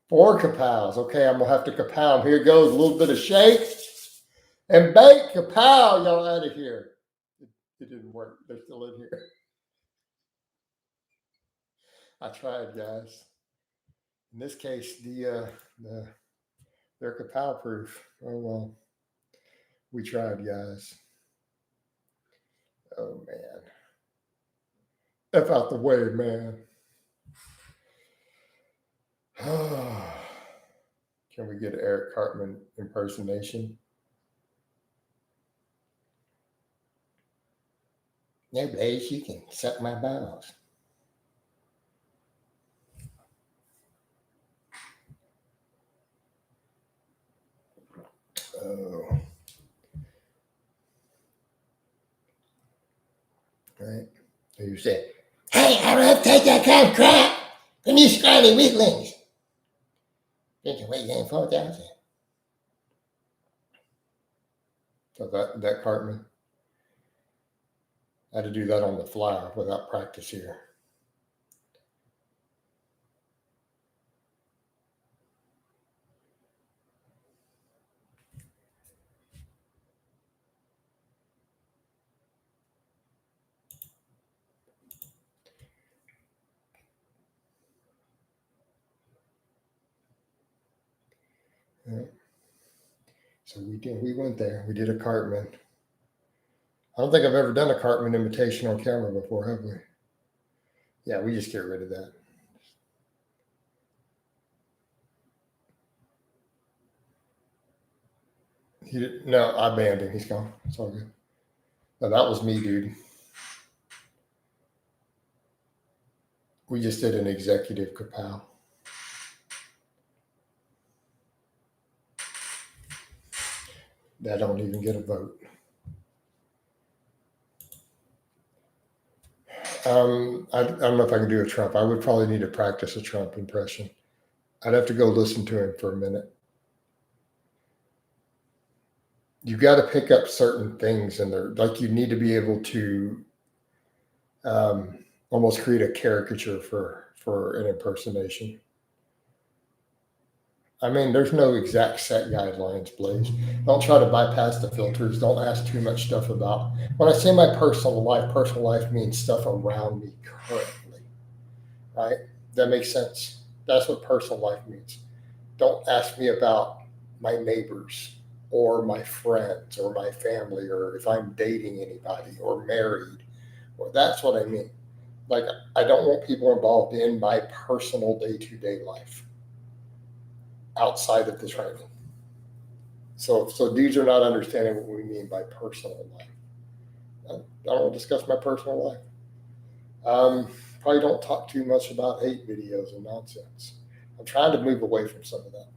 Speaker 1: 4 kapows. Okay, I'm gonna have to kapow them. Here goes a little bit of shake and bake. Kapow, y'all out of here. It didn't work. They're still in here. I tried, guys. In this case, they're kapow proof. Oh well, we tried, guys. Oh man, F out the way, man. Can we get Eric Cartman impersonation? No, Blaze, you can suck my balls. Oh. Right. So you say, hey, I don't have to take that kind of crap from you scrawny weaklings. Did you weigh in 4,000? So that Cartman, I had to do that on the fly without practice here. Yeah. So we went there. We did a Cartman. I don't think I've ever done a Cartman imitation on camera before, have we? Yeah, we just get rid of that. No, I banned him. He's gone. It's all good. No, that was me, dude. We just did an executive kapow. That don't even get a vote. I don't know if I can do a Trump. I would probably need to practice a Trump impression. I'd have to go listen to him for a minute. You got to pick up certain things in there. Like you need to be able to almost create a caricature for an impersonation. I mean, there's no exact set guidelines, Blaze. Don't try to bypass the filters. Don't ask too much stuff about. When I say my personal life means stuff around me currently, right? That makes sense. That's what personal life means. Don't ask me about my neighbors or my friends or my family or if I'm dating anybody or married. Or that's what I mean. Like, I don't want people involved in my personal day-to-day life outside of the training. So dudes are not understanding what we mean by personal life. I don't want to discuss my personal life. Probably don't talk too much about hate videos and nonsense. I'm trying to move away from some of that.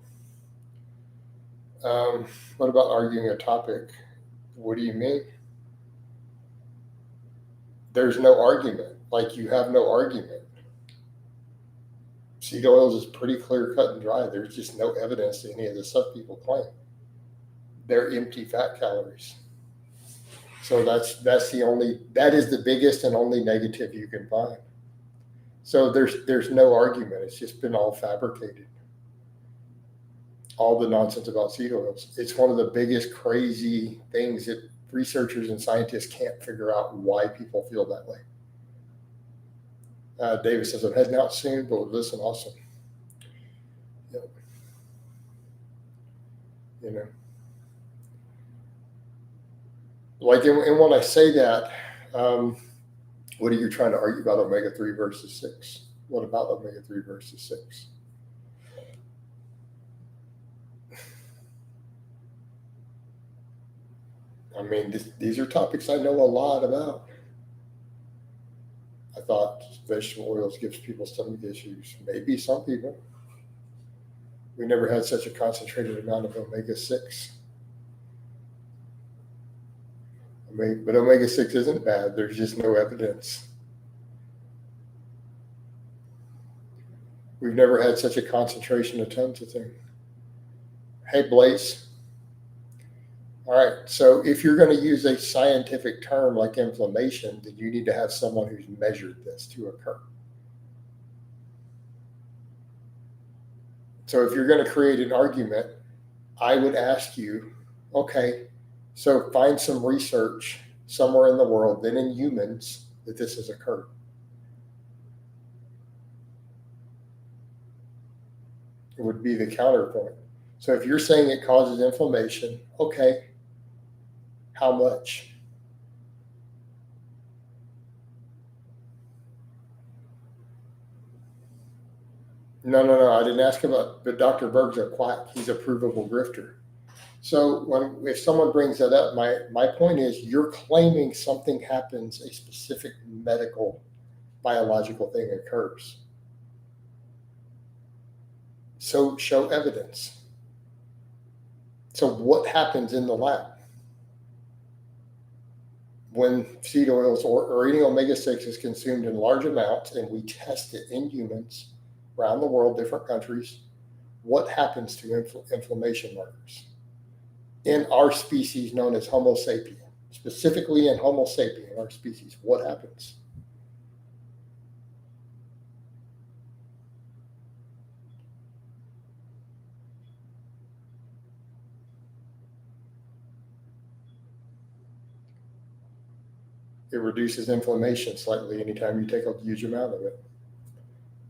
Speaker 1: What about arguing a topic? What do you mean? There's no argument. Like, you have no argument. Seed oils is pretty clear, cut, and dry. There's just no evidence to any of the stuff people claim. They're empty fat calories. So that is the biggest and only negative you can find. So there's no argument. It's just been all fabricated. All the nonsense about seed oils. It's one of the biggest crazy things that researchers and scientists can't figure out why people feel that way. David says, I'm heading out soon, but listen, awesome. Yep. You know, like, and when I say that, what are you trying to argue about omega-3 versus 6? What about omega-3 versus 6? I mean, these are topics I know a lot about. I thought vegetable oils gives people stomach issues. Maybe some people. We never had such a concentrated amount of omega-6. But omega-6 isn't bad. There's just no evidence. We've never had such a concentration of tons of things. Hey, Blaze. All right, so if you're going to use a scientific term like inflammation, then you need to have someone who's measured this to occur. So if you're going to create an argument, I would ask you, okay, so find some research somewhere in the world, then in humans, that this has occurred. It would be the counterpoint. So if you're saying it causes inflammation, okay, how much? No. I didn't ask about, but Dr. Berg's a quack. He's a provable grifter. So if someone brings that up, my point is you're claiming something happens, a specific medical, biological thing occurs. So show evidence. So what happens in the lab? When seed oils or any omega-6 is consumed in large amounts and we test it in humans around the world, different countries, what happens to inflammation markers? In our species known as Homo sapien, specifically in Homo sapien, our species, what happens? It reduces inflammation slightly anytime you take a huge amount of it.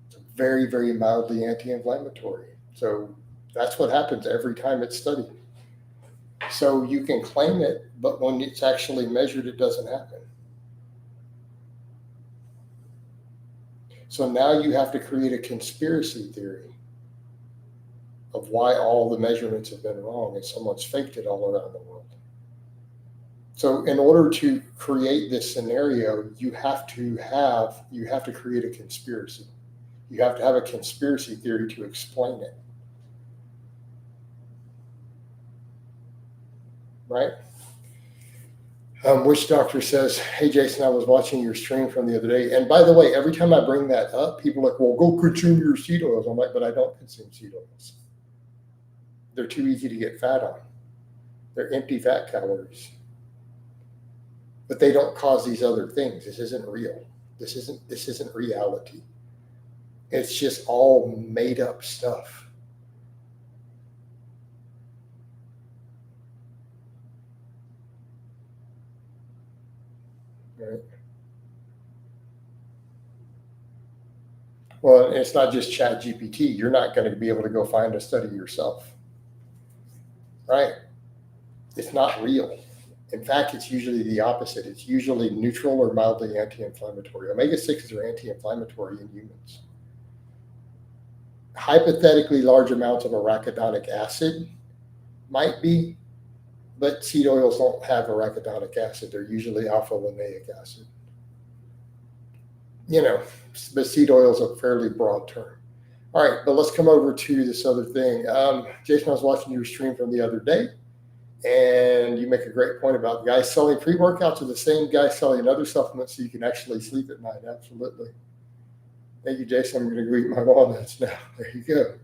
Speaker 1: It's very, very mildly anti-inflammatory. So that's what happens every time it's studied. So you can claim it, but when it's actually measured, it doesn't happen. So now you have to create a conspiracy theory of why all the measurements have been wrong and someone's faked it all around the world. So in order to create this scenario, you have to create a conspiracy. You have to have a conspiracy theory to explain it. Right? Witch Doctor says, hey, Jason, I was watching your stream from the other day. And by the way, every time I bring that up, people are like, well, go consume your seed oils. I'm like, but I don't consume seed oils. They're too easy to get fat on. They're empty fat calories. But they don't cause these other things. This isn't real. This isn't reality. It's just all made up stuff. Right? Well, it's not just Chat GPT. You're not going to be able to go find a study yourself. Right? It's not real. In fact, it's usually the opposite. It's usually neutral or mildly anti-inflammatory. Omega-6s are anti-inflammatory in humans. Hypothetically, large amounts of arachidonic acid might be, but seed oils don't have arachidonic acid. They're usually alpha-linoleic acid. But seed oil is a fairly broad term. All right, but let's come over to this other thing. Jason, I was watching your stream from the other day, and you make a great point about guys selling pre-workouts are the same guy selling other supplements so you can actually sleep at night. Absolutely. Thank you, Jason. I'm going to go eat my walnuts now. There you go.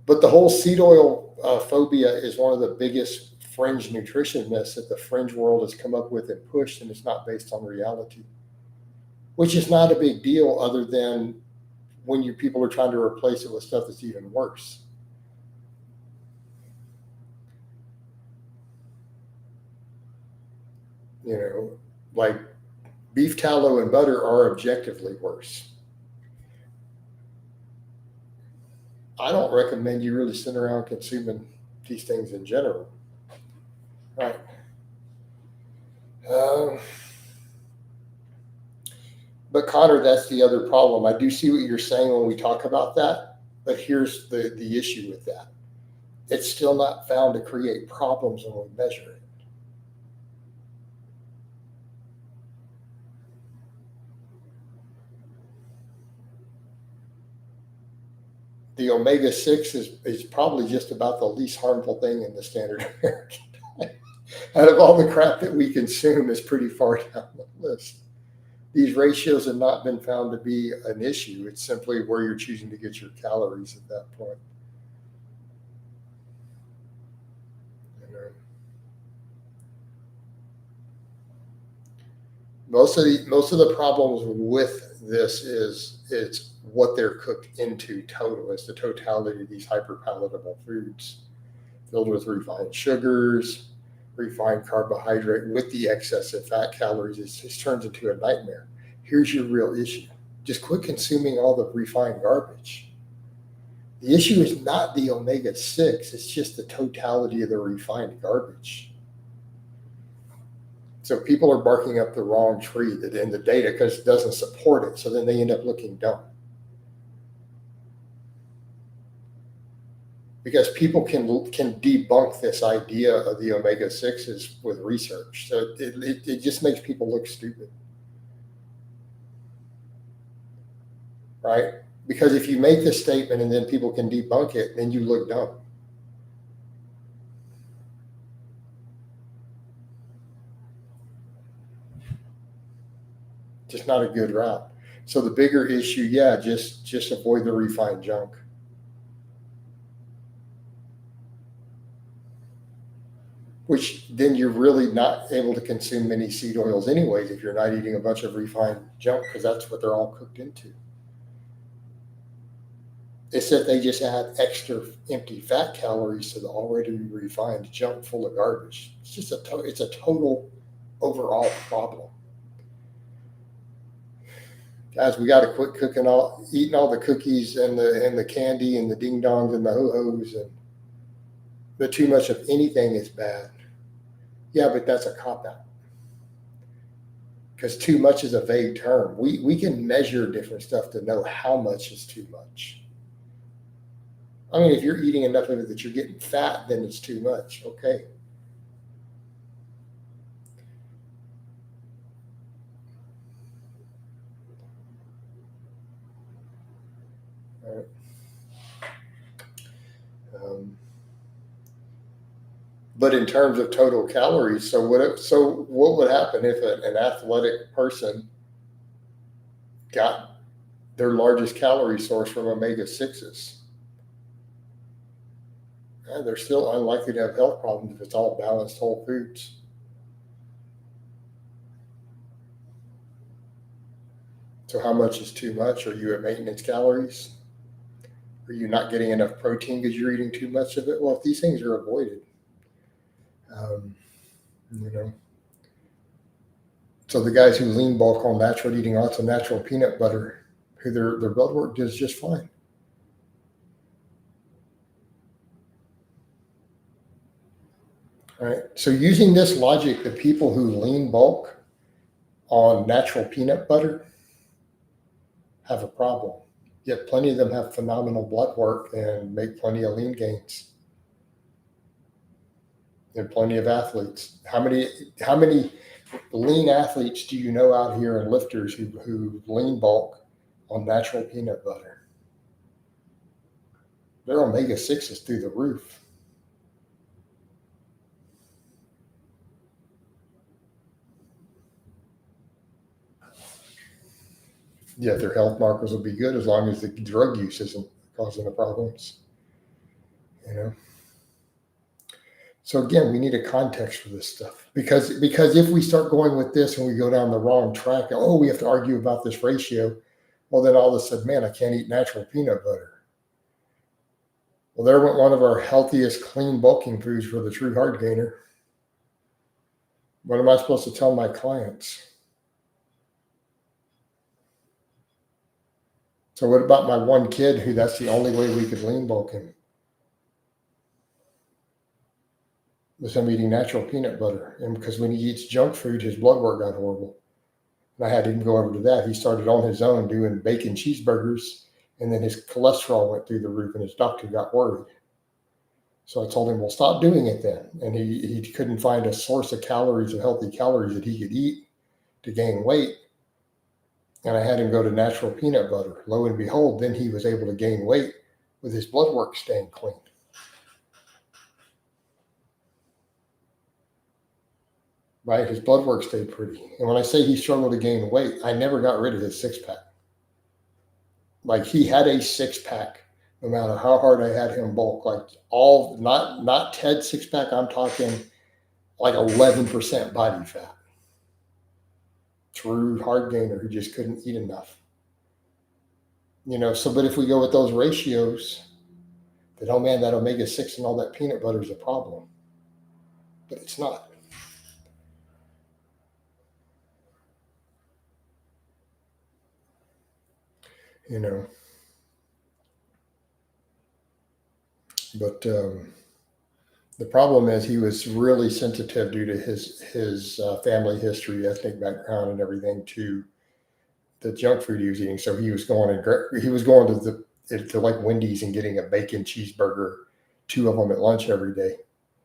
Speaker 1: But the whole seed oil phobia is one of the biggest fringe nutrition myths that the fringe world has come up with and pushed, and it's not based on reality, which is not a big deal other than when people are trying to replace it with stuff that's even worse. Like beef tallow and butter are objectively worse. I don't recommend you really sit around consuming these things in general. Right. But Connor, that's the other problem. I do see what you're saying when we talk about that, but here's the issue with that. It's still not found to create problems when we measure it. The omega-6 is probably just about the least harmful thing in the standard American diet. Out of all the crap that we consume, is pretty far down the list. These ratios have not been found to be an issue. It's simply where you're choosing to get your calories at that point. Most of the problems with this is it's what they're cooked into total. It's the totality of these hyperpalatable foods filled with refined sugars, refined carbohydrate with the excessive fat calories. It just turns into a nightmare. Here's your real issue. Just quit consuming all the refined garbage. The issue is not the omega-6, it's just the totality of the refined garbage. So people are barking up the wrong tree in the data because it doesn't support it. So then they end up looking dumb. Because people can debunk this idea of the omega-6s with research. So it just makes people look stupid. Right? Because if you make this statement and then people can debunk it, then you look dumb. Just not a good route. So the bigger issue, just avoid the refined junk. Which then you're really not able to consume many seed oils anyways if you're not eating a bunch of refined junk, because that's what they're all cooked into. It's that they just add extra empty fat calories to the already refined junk full of garbage. It's just it's a total overall problem. Guys, we got to quit eating all the cookies and the candy and the ding dongs and the ho-hos, and the too much of anything is bad. Yeah, but that's a cop-out. Because too much is a vague term. We can measure different stuff to know how much is too much. I mean, if you're eating enough of it that you're getting fat, then it's too much. Okay. All right. But in terms of total calories, so what would happen if an athletic person got their largest calorie source from omega-6s? They're still unlikely to have health problems if it's all balanced whole foods. So how much is too much? Are you at maintenance calories? Are you not getting enough protein because you're eating too much of it? Well, if these things are avoided, So the guys who lean bulk on natural, eating lots of natural peanut butter, who their blood work does just fine. All right. So using this logic, the people who lean bulk on natural peanut butter have a problem. Yet plenty of them have phenomenal blood work and make plenty of lean gains. And plenty of athletes. How many lean athletes do you know out here and lifters who lean bulk on natural peanut butter? Their omega-6 is through the roof. Yet their health markers will be good as long as the drug use isn't causing the problems. So again, we need a context for this stuff, because if we start going with this and we go down the wrong track, we have to argue about this ratio. Well, then all of a sudden, man, I can't eat natural peanut butter. Well, there went one of our healthiest, clean bulking foods for the true hard gainer. What am I supposed to tell my clients? So what about my one kid who that's the only way we could lean bulk him? Was him eating natural peanut butter. And because when he eats junk food, his blood work got horrible. And I had him go over to that. He started on his own doing bacon cheeseburgers, and then his cholesterol went through the roof, and his doctor got worried. So I told him, well, stop doing it then. And he couldn't find a source of calories, of healthy calories that he could eat to gain weight. And I had him go to natural peanut butter. Lo and behold, then he was able to gain weight with his blood work staying clean. Right? His blood work stayed pretty. And when I say he struggled to gain weight, I never got rid of his six-pack. Like, he had a six-pack no matter how hard I had him bulk. Like, not Ted six-pack, I'm talking like 11% body fat. True hard gainer who just couldn't eat enough. So, but if we go with those ratios, then, oh man, that omega-6 and all that peanut butter is a problem. But it's not. But the problem is he was really sensitive due to his family history, ethnic background, and everything to the junk food he was eating. So he was going to like Wendy's and getting a bacon cheeseburger, 2 of them at lunch every day,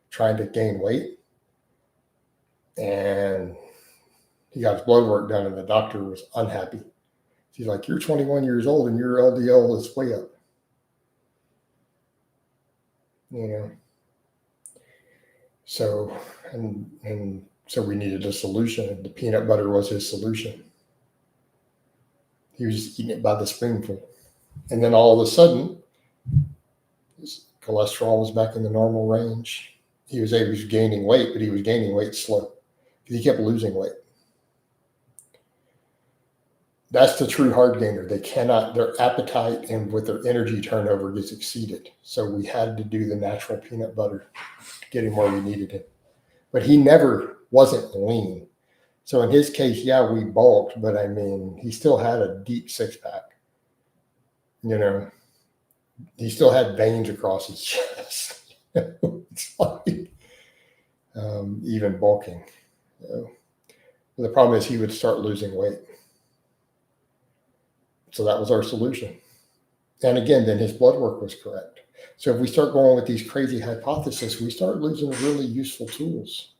Speaker 1: trying to gain weight. And he got his blood work done, and the doctor was unhappy. He's like, "You're 21 years old, and your LDL is way up." So so we needed a solution, and the peanut butter was his solution. He was just eating it by the spoonful. And then all of a sudden, his cholesterol was back in the normal range. He was gaining weight, but he was gaining weight slow because he kept losing weight. That's the true hard gainer. Their appetite and with their energy turnover gets exceeded. So we had to do the natural peanut butter to get him where we needed him. But he never wasn't lean. So in his case, yeah, we bulked, but I mean, he still had a deep 6-pack. He still had veins across his chest. It's like even bulking. The problem is he would start losing weight. So that was our solution. And again, then his blood work was correct. So if we start going with these crazy hypotheses, we start losing really useful tools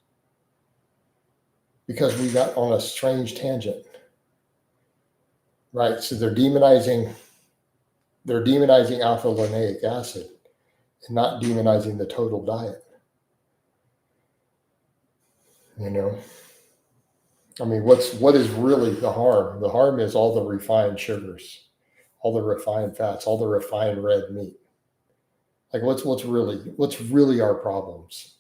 Speaker 1: because we got on a strange tangent, right? So they're demonizing alpha linoleic acid and not demonizing the total diet. I mean, what is really the harm? The harm is all the refined sugars, all the refined fats, all the refined red meat. Like what's really our problems?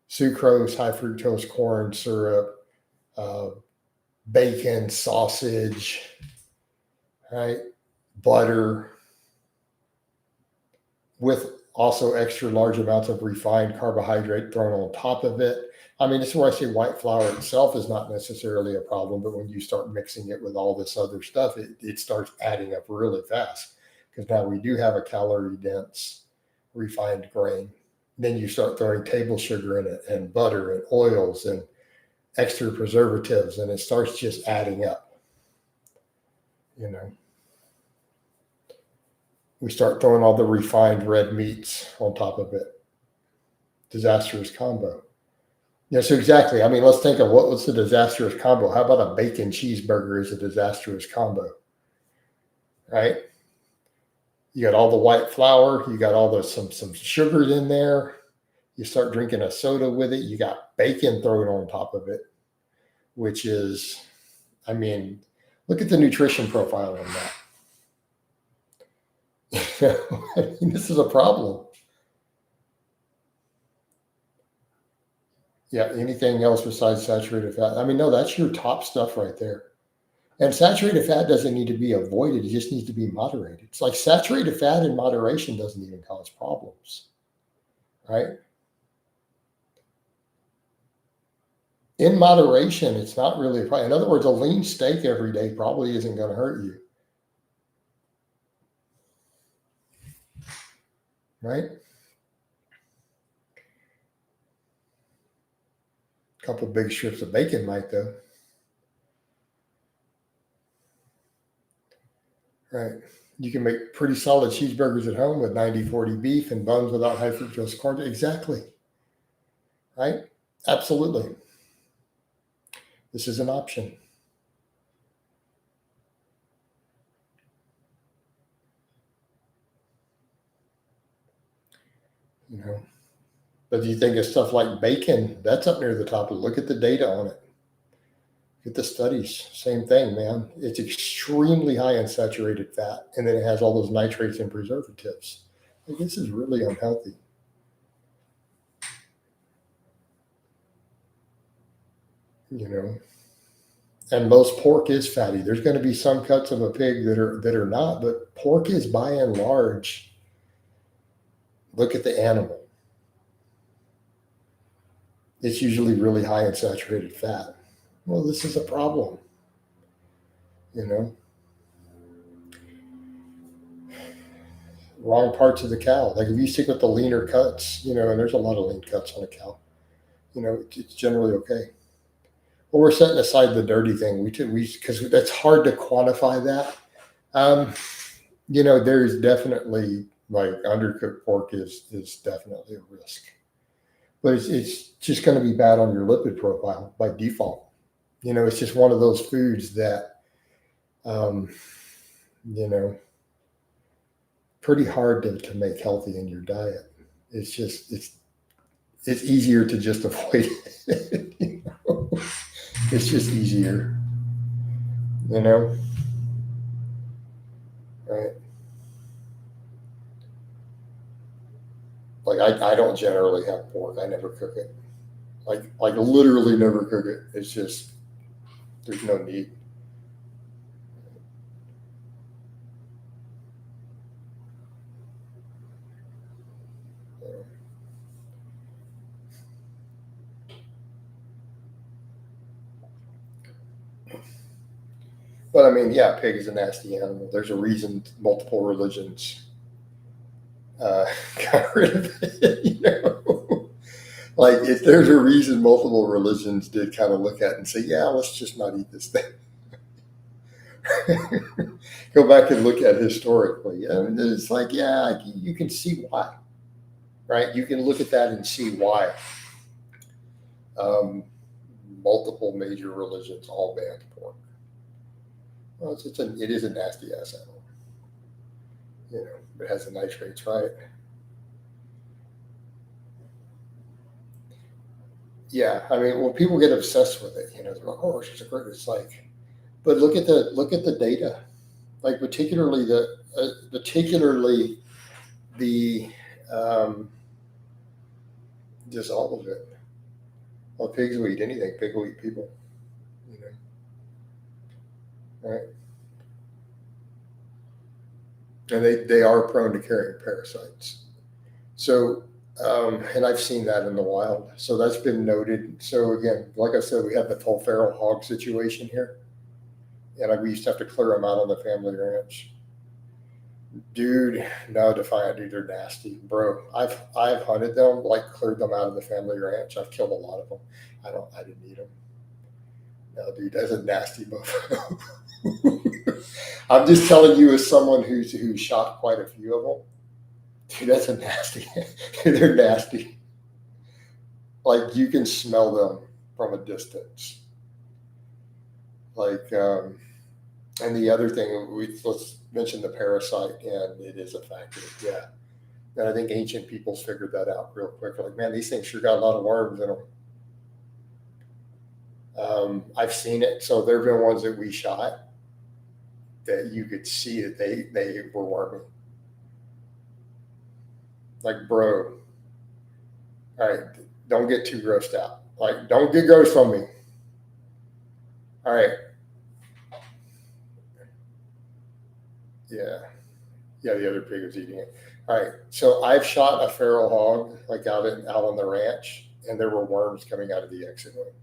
Speaker 1: Sucrose, high fructose corn syrup, bacon, sausage, right? Butter, with also extra large amounts of refined carbohydrate thrown on top of it. I mean, this is where I say white flour itself is not necessarily a problem, but when you start mixing it with all this other stuff, it starts adding up really fast because now we do have a calorie-dense refined grain. Then you start throwing table sugar in it and butter and oils and extra preservatives, and it starts just adding up. We start throwing all the refined red meats on top of it. Disastrous combo. So exactly. I mean, let's think of what's the disastrous combo. How about a bacon cheeseburger is a disastrous combo, right? You got all the white flour. You got all some sugars in there. You start drinking a soda with it. You got bacon thrown on top of it, which is, I mean, look at the nutrition profile on that. I mean, this is a problem. Yeah, anything else besides saturated fat? I mean, no, that's your top stuff right there. And saturated fat doesn't need to be avoided. It just needs to be moderated. It's like saturated fat in moderation doesn't even cause problems, right? In moderation, it's not really a problem. In other words, a lean steak every day probably isn't going to hurt you, right? A couple of big strips of bacon might, though. Right. You can make pretty solid cheeseburgers at home with 90-40 beef and buns without high fructose corn. Exactly. Right? Absolutely. This is an option. But do you think of stuff like bacon? That's up near the top. Look at the data on it. Look at the studies. Same thing, man. It's extremely high in saturated fat, and then it has all those nitrates and preservatives. Like, this is really unhealthy. And most pork is fatty. There's going to be some cuts of a pig that are not, but pork is by and large. Look at the animal. It's usually really high in saturated fat. Well, this is a problem, you know. Wrong parts of the cow. Like if you stick with the leaner cuts, you know, and there's a lot of lean cuts on a cow, you know, it's generally okay. Well, we're setting aside the dirty thing. We because that's hard to quantify that. You know, there's definitely like undercooked pork is definitely a risk, but it's just going to be bad on your lipid profile by default. You know, it's just one of those foods that, you know, pretty hard to make healthy in your diet. It's just it's easier to just avoid it. You know? It's just easier, you know. Right? Like I don't generally have pork. I never cook it. Like literally never cook it. It's just there's no need. But I mean, yeah, pig is a nasty animal. There's a reason multiple religions got rid of it. You know, like if there's a reason multiple religions did kind of look at it and say, yeah, let's just not eat this thing. Go back and look at historically. I mean, it's like, yeah, you can see why, right? You can look at that and see why. Multiple major religions all banned pork. Well, it is a nasty ass animal. You know, it has the nitrates, right? Yeah, I mean, when people get obsessed with it, you know, they're like, "Oh, it's just a great." It's like, but look at the data, like particularly the just all of it. Well, pigs will eat anything. Pig will eat people. You know, right? And they are prone to carrying parasites. So, and I've seen that in the wild. So that's been noted. So again, like I said, we have the full feral hog situation here, and we used to have to clear them out on the family ranch. Dude, no, Defiant, dude, they're nasty, bro. I've hunted them, like cleared them out of the family ranch. I've killed a lot of them. I didn't eat them. No, dude, that's a nasty buffalo. I'm just telling you, as someone who shot quite a few of them, dude, that's a nasty. They're nasty. Like you can smell them from a distance. Like, and the other thing, let's mention the parasite, and it is a factor. Yeah, and I think ancient peoples figured that out real quick. Like, man, these things sure got a lot of worms in them. I've seen it. So there have been ones that we shot that you could see that they were wormy. Like, bro, all right, don't get too grossed out. Like, don't get gross on me. All right. Yeah. Yeah, the other pig was eating it. All right. So I've shot a feral hog like out on the ranch, and there were worms coming out of the exit wound.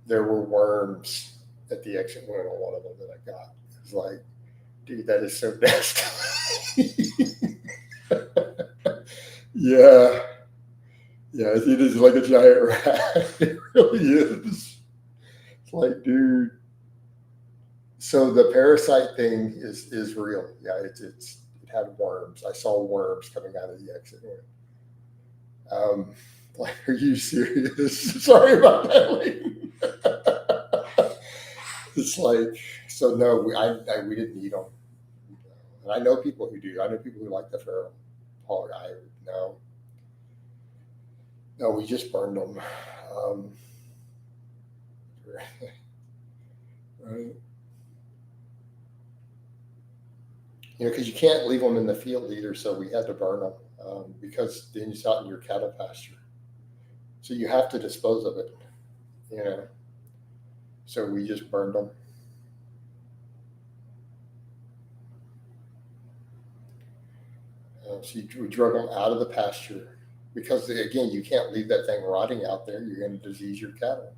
Speaker 1: There were worms at the exit wound on one of them that I got. It was like, dude, that is so nasty. Yeah. Yeah, it is like a giant rat. It really is. It's like, dude. So the parasite thing is real. Yeah, it had worms. I saw worms coming out of the exit wound. Like, are you serious? Sorry about that, lady. It's like, so no, we didn't eat them. And I know people who do. I know people who like the feral hog. No, we just burned them. Right. because you can't leave them in the field either. So we had to burn them because then it's out in your cattle pasture. So you have to dispose of it, you know. So we just burned them. So we drug them out of the pasture because, again, you can't leave that thing rotting out there. You're going to disease your cattle.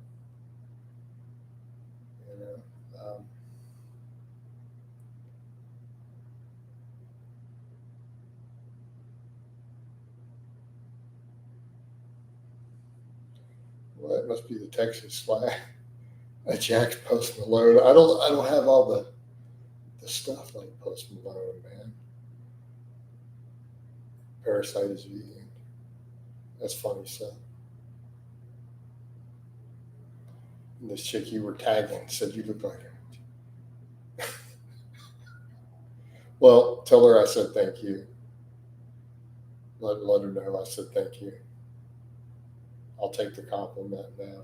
Speaker 1: You know. Well, it must be the Texas swag. Jack's Post Malone. I don't have all the stuff like Post Malone, man. Parasite is vegan. That's funny stuff. And this chick you were tagging said you look like her. Well, tell her I said thank you. Let her know I said thank you. I'll take the compliment now.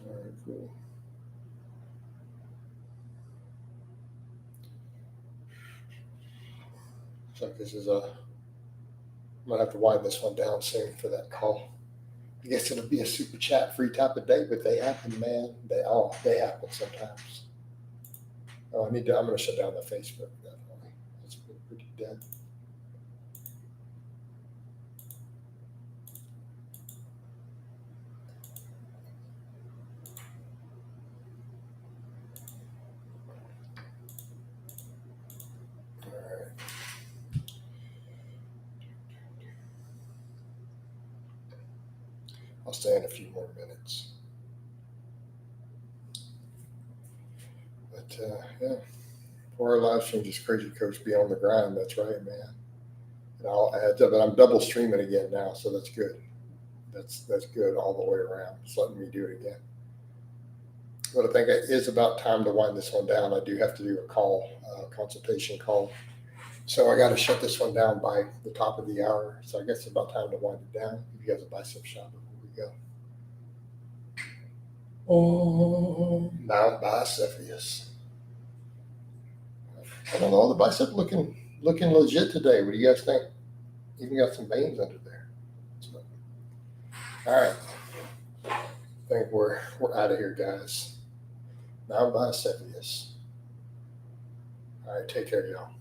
Speaker 1: All right, cool. Looks like this is I'm gonna have to wind this one down soon for that call. I guess it'll be a super chat free type of day, but they happen, man. They happen sometimes. Oh, I'm gonna shut down the Facebook. Definitely. It's been pretty dead. All right. I'll stay in a few more minutes. But yeah, for our live stream, just crazy coach be on the grind. That's right, man. And but I'm double streaming again now, so that's good. That's good all the way around. It's letting me do it again. But I think it is about time to wind this one down. I do have to do a call, consultation call. So I got to shut this one down by the top of the hour. So I guess it's about time to wind it down. Give you guys a bicep shot before we go. Oh, Mount Bicephus. I don't know. The bicep looking legit today. What do you guys think? Even got some veins under there. So, all right. I think we're out of here, guys. Mount Bicephus. All right. Take care, y'all.